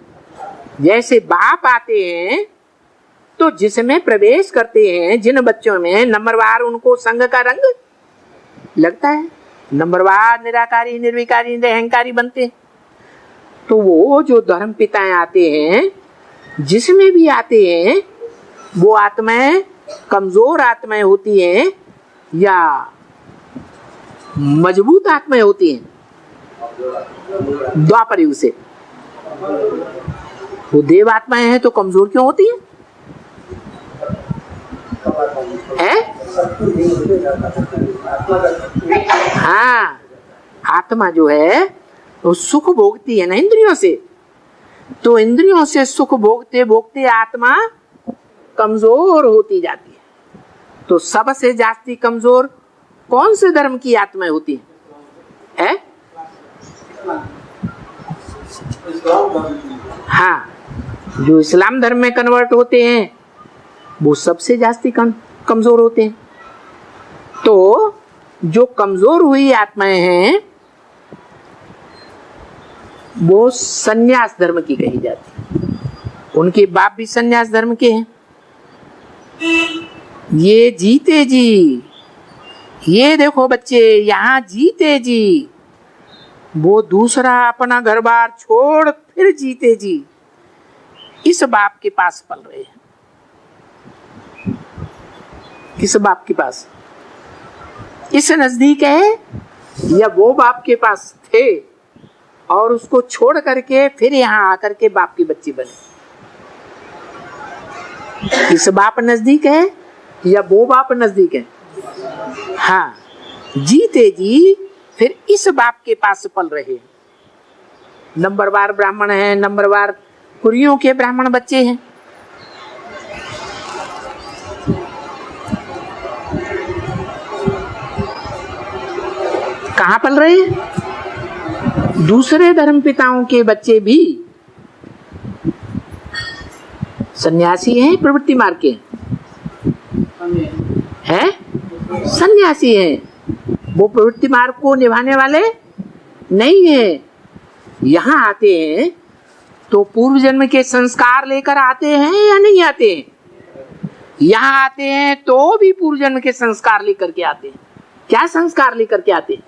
जैसे बाप आते हैं तो जिसमें प्रवेश करते हैं, जिन बच्चों में नंबरवार, उनको संग का रंग लगता है। नंबरवार निराकारी, निर्विकारी, निरहंकारी बनते हैं। तो वो जो धर्म पिताएं आते हैं, जिसमें भी आते हैं, वो आत्माएं कमजोर आत्माएं होती हैं या मजबूत आत्माएं होती हैं? द्वापर युग से वो देव आत्माएं हैं तो कमजोर क्यों होती हैं? हाँ, आत्मा जो है वो सुख भोगती है ना इंद्रियों से, तो इंद्रियों से सुख भोगते भोगते आत्मा कमजोर होती जाती है। तो सबसे जास्ती कमजोर कौन से धर्म की आत्माएं होती है? हाँ, जो इस्लाम धर्म में कन्वर्ट होते हैं वो सबसे जास्ती कमजोर होते हैं। तो जो कमजोर हुई आत्माएं हैं वो सन्यास धर्म की कही जाती है। उनके बाप भी सन्यास धर्म के हैं। ये जीते जी, ये देखो बच्चे, यहाँ जीते जी, वो दूसरा अपना घर बार छोड़ फिर जीते जी इस बाप के पास पल रहे हैं। किस बाप के पास? इस नजदीक है या वो बाप के पास थे और उसको छोड़ करके फिर यहाँ आकर के बाप के बच्चे बने? इस बाप नजदीक है या वो बाप नजदीक है? हाँ, जीते जी फिर इस बाप के पास पल रहे। नंबरवार ब्राह्मण है, नंबरवार कुरियों के ब्राह्मण बच्चे हैं। कहाँ पल रहे हैं? दूसरे धर्म पिताओं के बच्चे भी सन्यासी हैं, प्रवृत्ति मार्ग के हैं, सन्यासी हैं। वो प्रवृत्ति मार्ग को निभाने वाले नहीं है। यहाँ आते हैं तो पूर्व जन्म के संस्कार लेकर आते हैं या नहीं आते हैं? यहाँ आते हैं तो भी पूर्व जन्म के संस्कार लेकर के आते हैं। क्या संस्कार लेकर के आते हैं?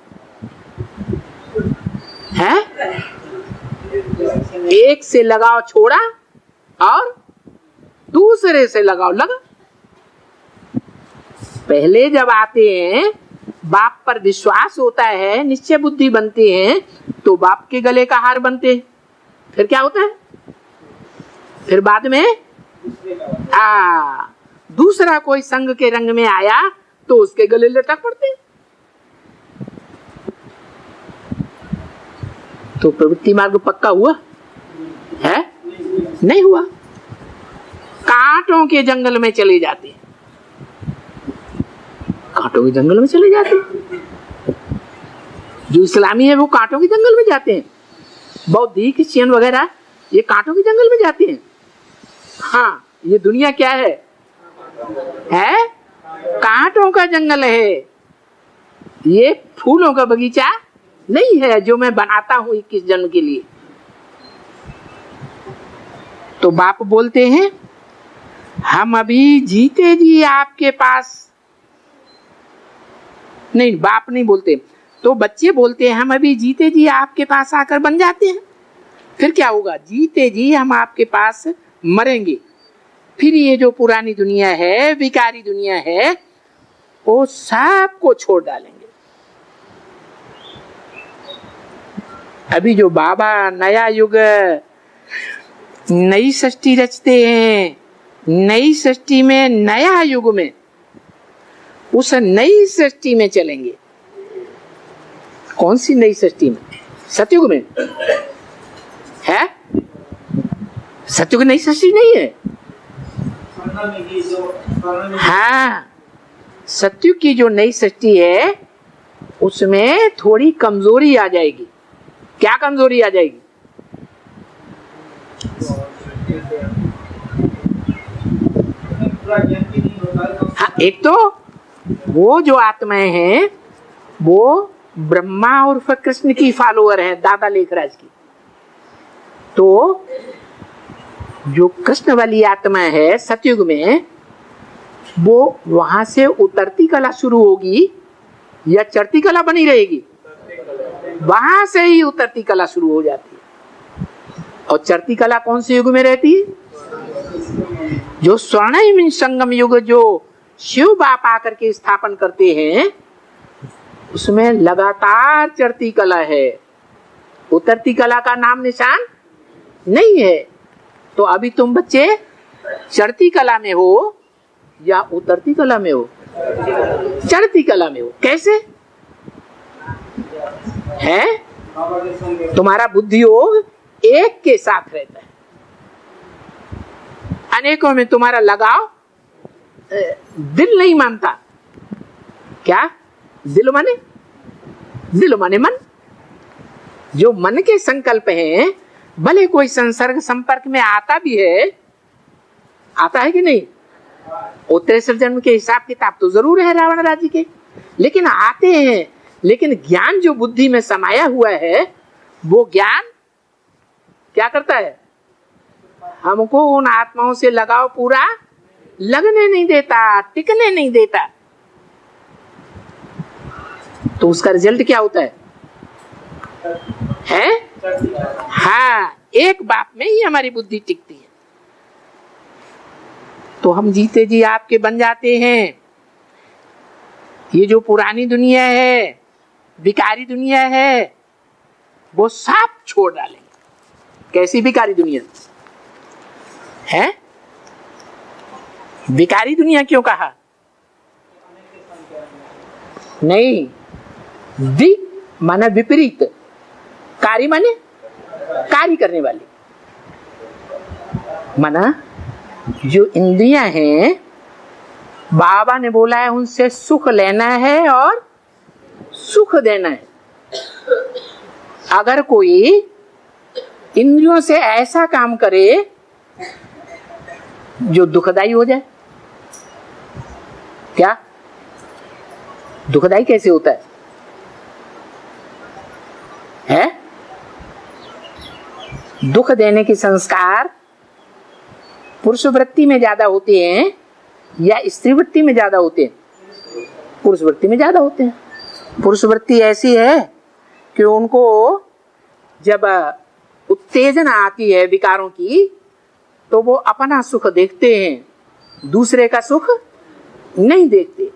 एक से लगाव छोड़ा और दूसरे से लगाव लगा। पहले जब आते हैं बाप पर विश्वास होता है, निश्चय बुद्धि बनते हैं, तो बाप के गले का हार बनते हैं। फिर क्या होता है? फिर बाद में दूसरा कोई संग के रंग में आया तो उसके गले लटक पड़ते हैं। तो प्रवृत्ति मार्ग पक्का हुआ है? नहीं हुआ। कांटों के जंगल में चले जाते हैं, कांटों के जंगल में चले जाते हैं। जो इस्लामी है वो कांटों के जंगल में जाते हैं। बौद्ध, क्रिश्चियन वगैरह ये कांटों के जंगल में जाते हैं। हाँ, ये दुनिया क्या है? कांटों का जंगल है। ये फूलों का बगीचा नहीं है जो मैं बनाता हूं 21 जन्म के लिए। तो बाप बोलते हैं हम अभी जीते जी आपके पास, नहीं बाप नहीं बोलते, तो बच्चे बोलते हैं हम अभी जीते जी आपके पास आकर बन जाते हैं। फिर क्या होगा? जीते जी हम आपके पास मरेंगे, फिर ये जो पुरानी दुनिया है, विकारी दुनिया है, वो सब को छोड़ डालेंगे। अभी जो बाबा नया युग, नई सृष्टि रचते हैं, नई सृष्टि में, नया युग में, उस नई सृष्टि में चलेंगे। कौन सी नई सृष्टि में? सतयुग में है? सतयुग नई सृष्टि नहीं है। हाँ, सतयुग की जो नई सृष्टि है उसमें थोड़ी कमजोरी आ जाएगी। क्या कमजोरी आ जाएगी? हाँ, एक तो वो जो आत्माएं हैं वो ब्रह्मा और कृष्ण की फॉलोअर हैं, दादा लेखराज की। तो जो कृष्ण वाली आत्मा है सतयुग में, वो वहां से उतरती कला शुरू होगी या चढ़ती कला बनी रहेगी? वहां से ही उतरती कला शुरू हो जाती है। और चढ़ती कला कौन से युग में रहती है? जो स्वर्णिम संगम युग जो शिव बाप आकर के स्थापन करते हैं, उसमें लगातार चढ़ती कला है, उतरती कला का नाम निशान नहीं है। तो अभी तुम बच्चे चढ़ती कला में हो या उतरती कला में हो? चढ़ती कला में हो। कैसे है? तुम्हारा बुद्धि योग एक के साथ रहता है, अनेकों में तुम्हारा लगाव दिल नहीं मानता। क्या? दिल माने? दिल माने मन। जो मन के संकल्प हैं, भले कोई संसर्ग संपर्क में आता भी है, आता है कि नहीं? उत्तरेश्वर जन्म के हिसाब किताब तो जरूर है रावण राज्य के, लेकिन आते हैं। लेकिन ज्ञान जो बुद्धि में समाया हुआ है, वो ज्ञान क्या करता है? हमको उन आत्माओं से लगाव पूरा लगने नहीं देता, टिकने नहीं देता। तो उसका रिजल्ट क्या होता है? हाँ, एक बाप में ही हमारी बुद्धि टिकती है। तो हम जीते जी आपके बन जाते हैं। ये जो पुरानी दुनिया है, विकारी दुनिया है, वो सब छोड़ डालेंगे। कैसी विकारी दुनिया है? विकारी दुनिया क्यों कहा? नहीं, वि माना विपरीत, कारी माने कार्य करने वाली। माना जो इंद्रियां हैं, बाबा ने बोला है उनसे सुख लेना है और सुख देना है। अगर कोई इंद्रियों से ऐसा काम करे जो दुखदाई हो जाए, क्या? दुखदाई कैसे होता है? दुख देने के संस्कार पुरुष वृत्ति में ज्यादा होते हैं या स्त्री वृत्ति में ज्यादा होते हैं? पुरुष वृत्ति में ज्यादा होते हैं। पुरुष वृत्ति ऐसी है कि उनको जब उत्तेजना आती है विकारों की, तो वो अपना सुख देखते हैं, दूसरे का सुख नहीं देखते।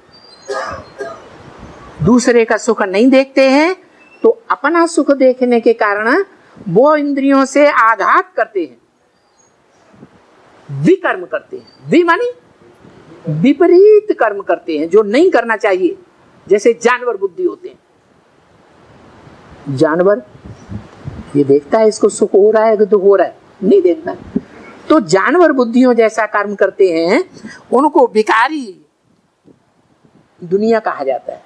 दूसरे का सुख नहीं देखते हैं तो अपना सुख देखने के कारण वो इंद्रियों से आघात करते हैं, विकर्म करते हैं। वि मानी विपरीत कर्म करते हैं जो नहीं करना चाहिए। जैसे जानवर बुद्धि होते हैं। जानवर ये देखता है इसको सुख हो रहा है कि दुख हो रहा है, नहीं देखता। तो जानवर बुद्धियों जैसा कर्म करते हैं, उनको विकारी दुनिया कहा जाता है।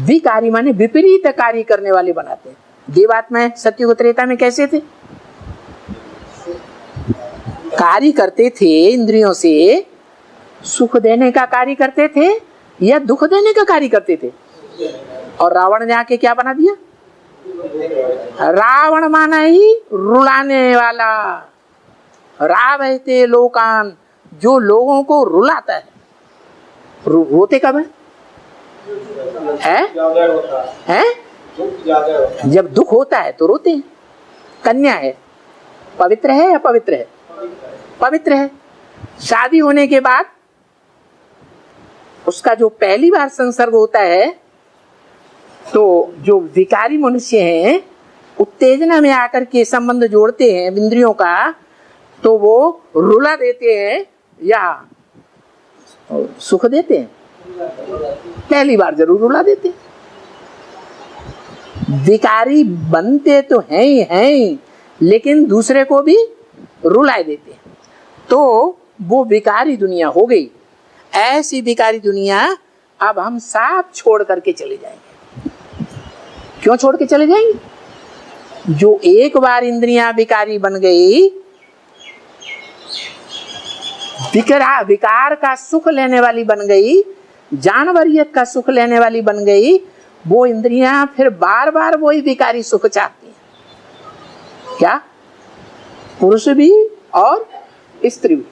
विकारी माने विपरीत कार्य करने वाले बनाते हैं। देवात्मा सत्युग त्रेता में कैसे थे? कार्य करते थे इंद्रियों से, सुख देने का कार्य करते थे या दुख देने का कार्य करते थे? और रावण ने आके क्या बना दिया? रावण माना ही रुलाने वाला, रावयते लोकान, जो लोगों को रुलाता है। रोते कब है? जब दुख होता है तो रोते हैं। कन्या है, पवित्र है या पवित्र है? पवित्र है। शादी होने के बाद उसका जो पहली बार संसर्ग होता है तो जो विकारी मनुष्य हैं उत्तेजना में आकर के संबंध जोड़ते हैं इंद्रियों का, तो वो रुला देते हैं या सुख देते हैं? पहली बार जरूर रुला देते हैं। विकारी बनते तो हैं ही, लेकिन दूसरे को भी रुला देते हैं। तो वो विकारी दुनिया हो गई। ऐसी विकारी दुनिया अब हम सब छोड़ करके चले जाएंगे। क्यों छोड़ के चले जाएंगे? जो एक बार इंद्रियां विकारी बन गई, विकार का सुख लेने वाली बन गई, जानवरियत का सुख लेने वाली बन गई, वो इंद्रियां फिर बार बार वही विकारी सुख चाहती हैं। क्या? पुरुष भी और स्त्री भी।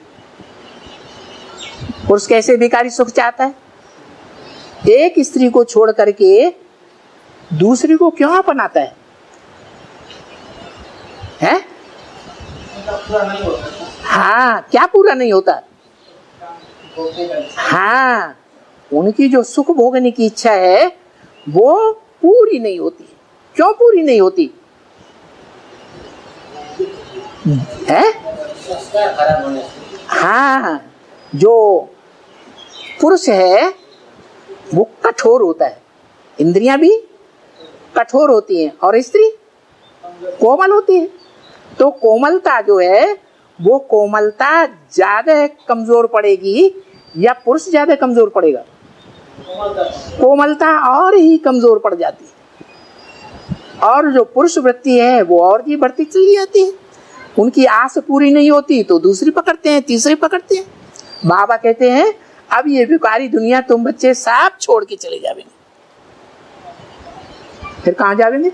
पुरुष कैसे विकारी सुख चाहता है? एक स्त्री को छोड़ करके दूसरी को क्यों अपनाता है? हाँ, क्या पूरा नहीं होता? हाँ, उनकी जो सुख भोगने की इच्छा है वो पूरी नहीं होती। क्यों पूरी नहीं होती है? हाँ, जो पुरुष है वो कठोर होता है, इंद्रियां भी कठोर होती हैं, और स्त्री कोमल होती है। तो कोमलता जो है वो कोमलता ज्यादा कमजोर पड़ेगी या पुरुष ज्यादा कमजोर पड़ेगा? कोमलता और ही कमजोर पड़ जाती है, और जो पुरुष वृत्ति है वो और भी बढ़ती चली जाती है। उनकी आस पूरी नहीं होती तो दूसरी पकड़ते हैं, तीसरी पकड़ते हैं। बाबा कहते हैं अब ये विकारी दुनिया तुम बच्चे सब छोड़ के चले जावेंगे। फिर कहां जावेंगे?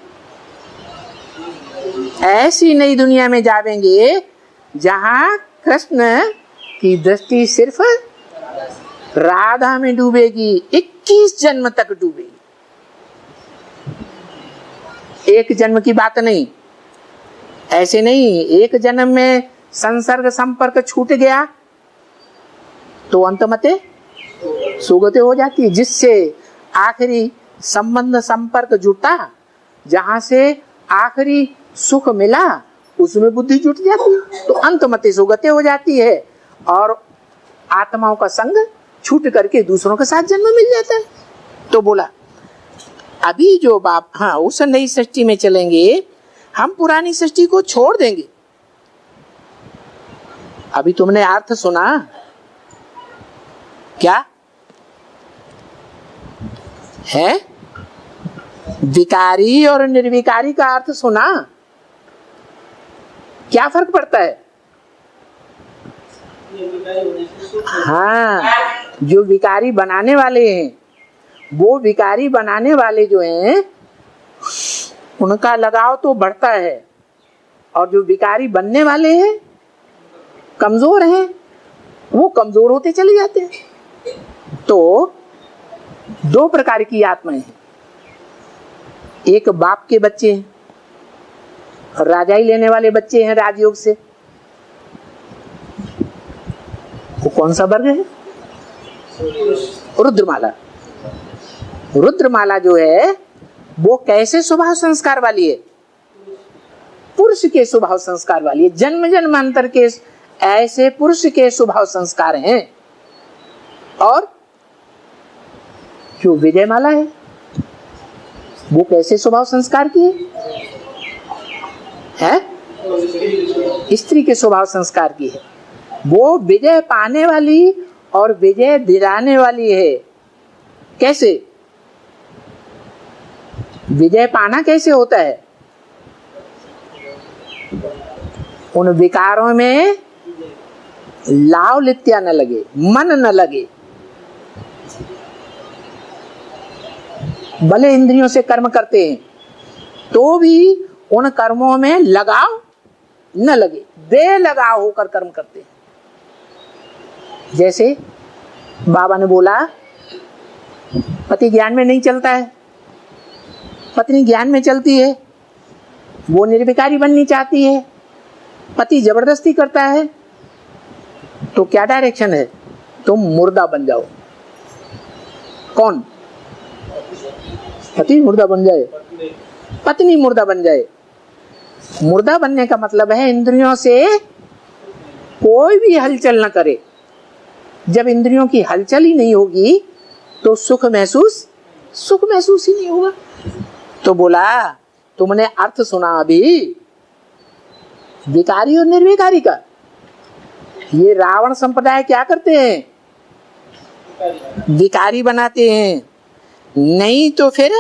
ऐसी नई दुनिया में जावेंगे जहां कृष्ण की दृष्टि सिर्फ राधा में डूबेगी। 21 जन्म तक डूबेगी। एक जन्म की बात नहीं, ऐसे नहीं एक जन्म में संसर्ग संपर्क छूट गया तो अंतमते सुगते हो जाती है। जिससे आखिरी संबंध संपर्क जुटा, जहां से आखिरी सुख मिला, उसमें बुद्धि जुट जाती है तो अंतमते सुगते हो जाती है, और आत्माओं का संग छूट करके दूसरों के साथ जन्म मिल जाता है। तो बोला अभी जो बाप, हाँ, उस नई सृष्टि में चलेंगे, हम पुरानी सृष्टि को छोड़ देंगे। अभी तुमने अर्थ सुना क्या है? विकारी और निर्विकारी का अर्थ सुना? क्या फर्क पड़ता है? हाँ, जो विकारी बनाने वाले हैं, वो विकारी बनाने वाले जो हैं उनका लगाव तो बढ़ता है, और जो विकारी बनने वाले हैं कमजोर हैं, वो कमजोर होते चले जाते हैं। तो दो प्रकार की आत्माएं हैं। एक बाप के बच्चे हैं, राजाई लेने वाले बच्चे हैं राजयोग से। वो कौन सा वर्ग है? रुद्रमाला। रुद्रमाला जो है वो कैसे स्वभाव संस्कार वाली है? पुरुष के स्वभाव संस्कार वाली है। जन्म जन्मांतर के ऐसे पुरुष के स्वभाव संस्कार हैं। और जो विजयमाला है वो कैसे स्वभाव संस्कार की है? स्त्री के स्वभाव संस्कार की है। वो विजय पाने वाली और विजय दिलाने वाली है। कैसे? विजय पाना कैसे होता है? उन विकारों में लावलित्या न लगे, मन न लगे। भले इंद्रियों से कर्म करते हैं तो भी उन कर्मों में लगाव न लगे, बेलगाव होकर कर्म करते हैं। जैसे बाबा ने बोला पति ज्ञान में नहीं चलता है, पत्नी ज्ञान में चलती है, वो निर्विकारी बननी चाहती है, पति जबरदस्ती करता है, तो क्या डायरेक्शन है? तुम मुर्दा बन जाओ। कौन? पति मुर्दा बन जाए, पत्नी मुर्दा बन जाए। मुर्दा बनने का मतलब है इंद्रियों से कोई भी हलचल न करे। जब इंद्रियों की हलचल ही नहीं होगी तो सुख महसूस ही नहीं होगा। तो बोला तुमने अर्थ सुना अभी विकारी और निर्विकारी का। ये रावण संप्रदाय क्या करते हैं? विकारी बनाते हैं, नहीं तो फिर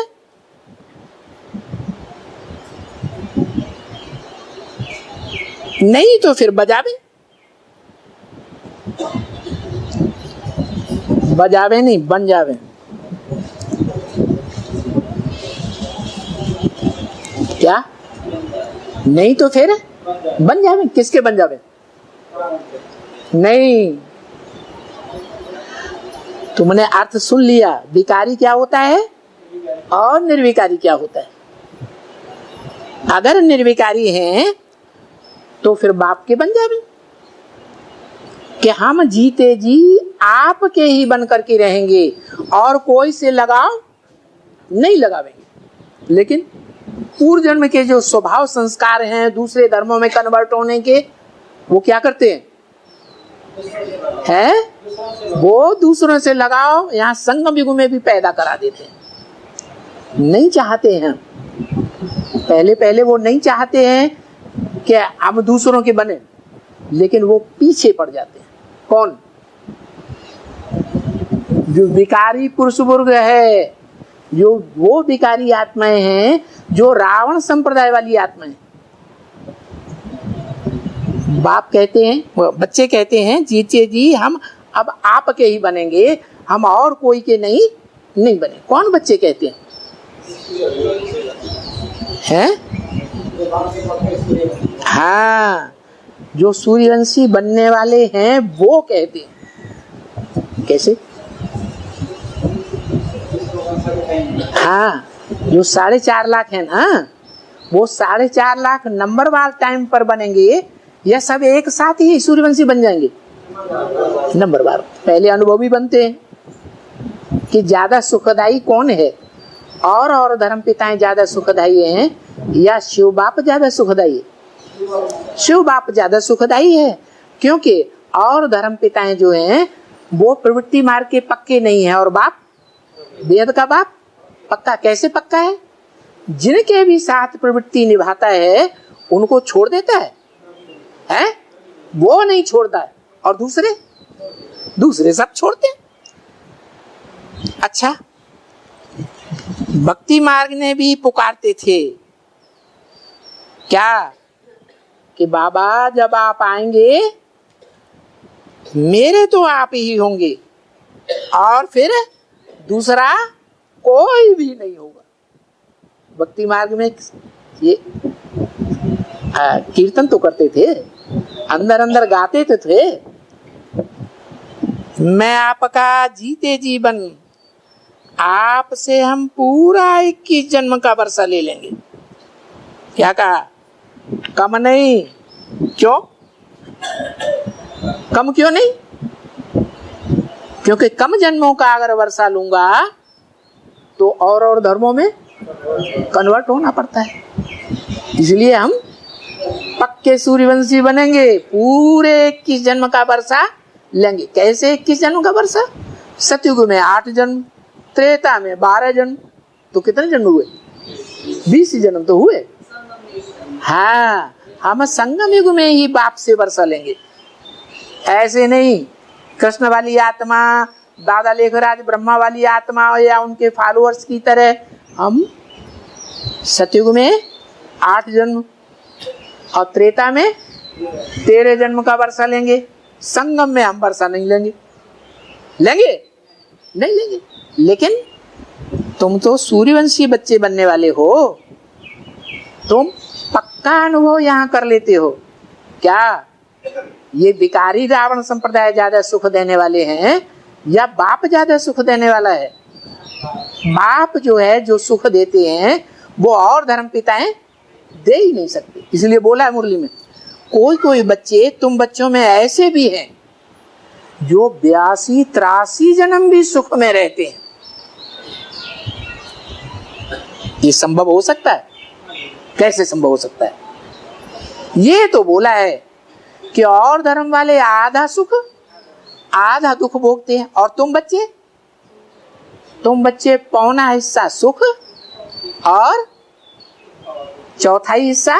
बजावे नहीं, बन जावे। क्या? नहीं तो फिर बन जावे। किसके बन जावे? नहीं, तुमने अर्थ सुन लिया। विकारी क्या होता है और निर्विकारी क्या होता है? अगर निर्विकारी हैं तो फिर बाप के बन जावे कि हम जीते जी आपके ही बन करके रहेंगे और कोई से लगाव नहीं लगावेंगे। लेकिन पूर्व जन्म के जो स्वभाव संस्कार हैं दूसरे धर्मों में कन्वर्ट होने के, वो क्या करते हैं? वो दूसरों से लगाव यहाँ संगम युग में भी पैदा करा देते हैं। नहीं चाहते हैं, पहले वो नहीं चाहते हैं कि हम दूसरों के बने, लेकिन वो पीछे पड़ जाते हैं। कौन? जो विकारी पुरुष वर्ग है, जो वो विकारी आत्माएं हैं जो रावण संप्रदाय वाली आत्माएं। बाप कहते हैं, बच्चे कहते हैं जीते जी हम अब आपके ही बनेंगे, हम और कोई के नहीं बने। कौन बच्चे कहते हैं? हाँ, जो सूर्यवंशी बनने वाले हैं वो कहते हैं। कैसे? हाँ, जो 4.5 लाख है ना, वो 4.5 लाख नंबरवार टाइम पर बनेंगे या सब एक साथ ही सूर्यवंशी बन जाएंगे? नंबरवार। पहले अनुभवी बनते हैं कि ज्यादा सुखदायी कौन है, और धर्म पिताएं ज्यादा सुखदायी हैं या शिव बाप ज्यादा सुखदायी है? शिव बाप ज्यादा सुखदायी है, क्योंकि और धर्म पिताएं जो हैं वो प्रवृत्ति मार्ग के पक्के नहीं है, और बाप वेद का बाप पक्का। कैसे पक्का है? जिनके भी साथ प्रवृत्ति निभाता है उनको छोड़ देता है? वो नहीं छोड़ता है, और दूसरे सब छोड़ते हैं। अच्छा, भक्ति मार्ग ने भी पुकारते थे क्या कि बाबा जब आप आएंगे मेरे तो आप ही होंगे और फिर दूसरा कोई भी नहीं होगा। भक्ति मार्ग में ये कीर्तन तो करते थे, अंदर गाते तो थे, मैं आपका जीते जीवन, आपसे हम पूरा 21 जन्म का वर्षा ले लेंगे। क्या कहा? कम नहीं। क्यों? कम क्यों नहीं? क्योंकि कम जन्मों का अगर वर्षा लूंगा तो और धर्मों में कन्वर्ट होना पड़ता है। इसलिए हम पक्के सूर्यवंशी बनेंगे, पूरे 21 जन्म का वर्षा लेंगे। कैसे 21 जन्म का वर्षा? सतयुग में 8 जन्म, त्रेता में 12 जन्म, तो कितने जन्म हुए? 20 जन्म तो हुए। हाँ, हम संगम युग में ही बाप से वर्षा लेंगे। ऐसे नहीं कृष्ण वाली आत्मा, दादा लेखराज ब्रह्मा वाली आत्मा या उनके फॉलोअर्स की तरह हम सतयुग में 8 जन्म और त्रेता में 13 जन्म का वर्षा लेंगे। संगम में हम वर्षा नहीं लेंगे। नहीं लेंगे। लेकिन तुम तो सूर्यवंशी बच्चे बनने वाले हो, तुम पक्का अनुभव यहाँ कर लेते हो क्या? ये विकारी रावण संप्रदाय ज्यादा सुख देने वाले हैं या बाप ज्यादा सुख देने वाला है? बाप जो है, जो सुख देते हैं वो और धर्म पिताएं दे ही नहीं सकते। इसलिए बोला है मुरली में, कोई कोई बच्चे तुम बच्चों में ऐसे भी हैं जो 82-83 जन्म भी सुख में रहते हैं। ये संभव हो सकता है? कैसे संभव हो सकता है? ये तो बोला है कि और धर्म वाले आधा सुख आधा दुख भोगते हैं, और तुम बच्चे पौना हिस्सा सुख और चौथाई हिस्सा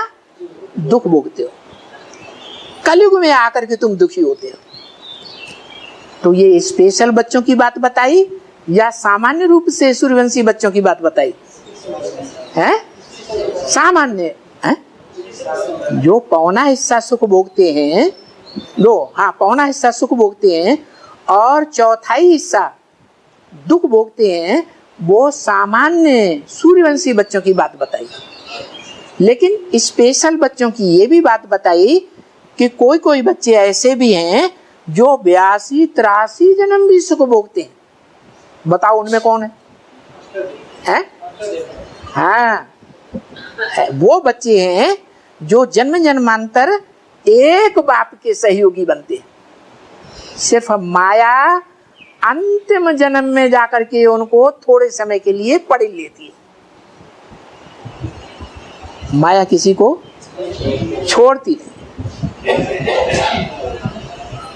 दुख भोगते हो। कलयुग में आकर के तुम दुखी होते हो। तो ये स्पेशल बच्चों की बात बताई या सामान्य रूप से सूर्यवंशी बच्चों की बात बताई है? सामान्य है? जो पौना हिस्सा सुख भोगते हैं, पौना हिस्सा सुख भोगते हैं और चौथाई हिस्सा दुख भोगते हैं, वो सामान्य सूर्यवंशी बच्चों की बात बताई। लेकिन स्पेशल बच्चों की ये भी बात बताई कि कोई कोई बच्चे ऐसे भी हैं जो 82-83 जन्म भी सुख भोगते हैं। बताओ उनमें कौन है? हाँ, वो बच्चे हैं जो जन्म जन्मांतर एक बाप के सहयोगी बनते हैं। सिर्फ माया अंतिम जन्म में जाकर के उनको थोड़े समय के लिए पढ़ लेती है। माया किसी को छोड़ती नहीं,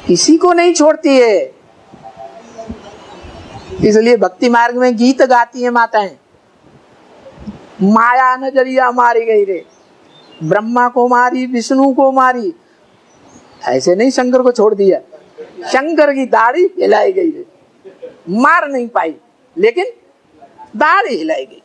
किसी को नहीं छोड़ती है। इसलिए भक्ति मार्ग में गीत गाती है माताएं, माया नजरिया मारी गई रे, ब्रह्मा को मारी, विष्णु को मारी। ऐसे नहीं शंकर को छोड़ दिया, शंकर की दाढ़ी हिलाई गई रे, मार नहीं पाई लेकिन दाढ़ी हिलाई गई।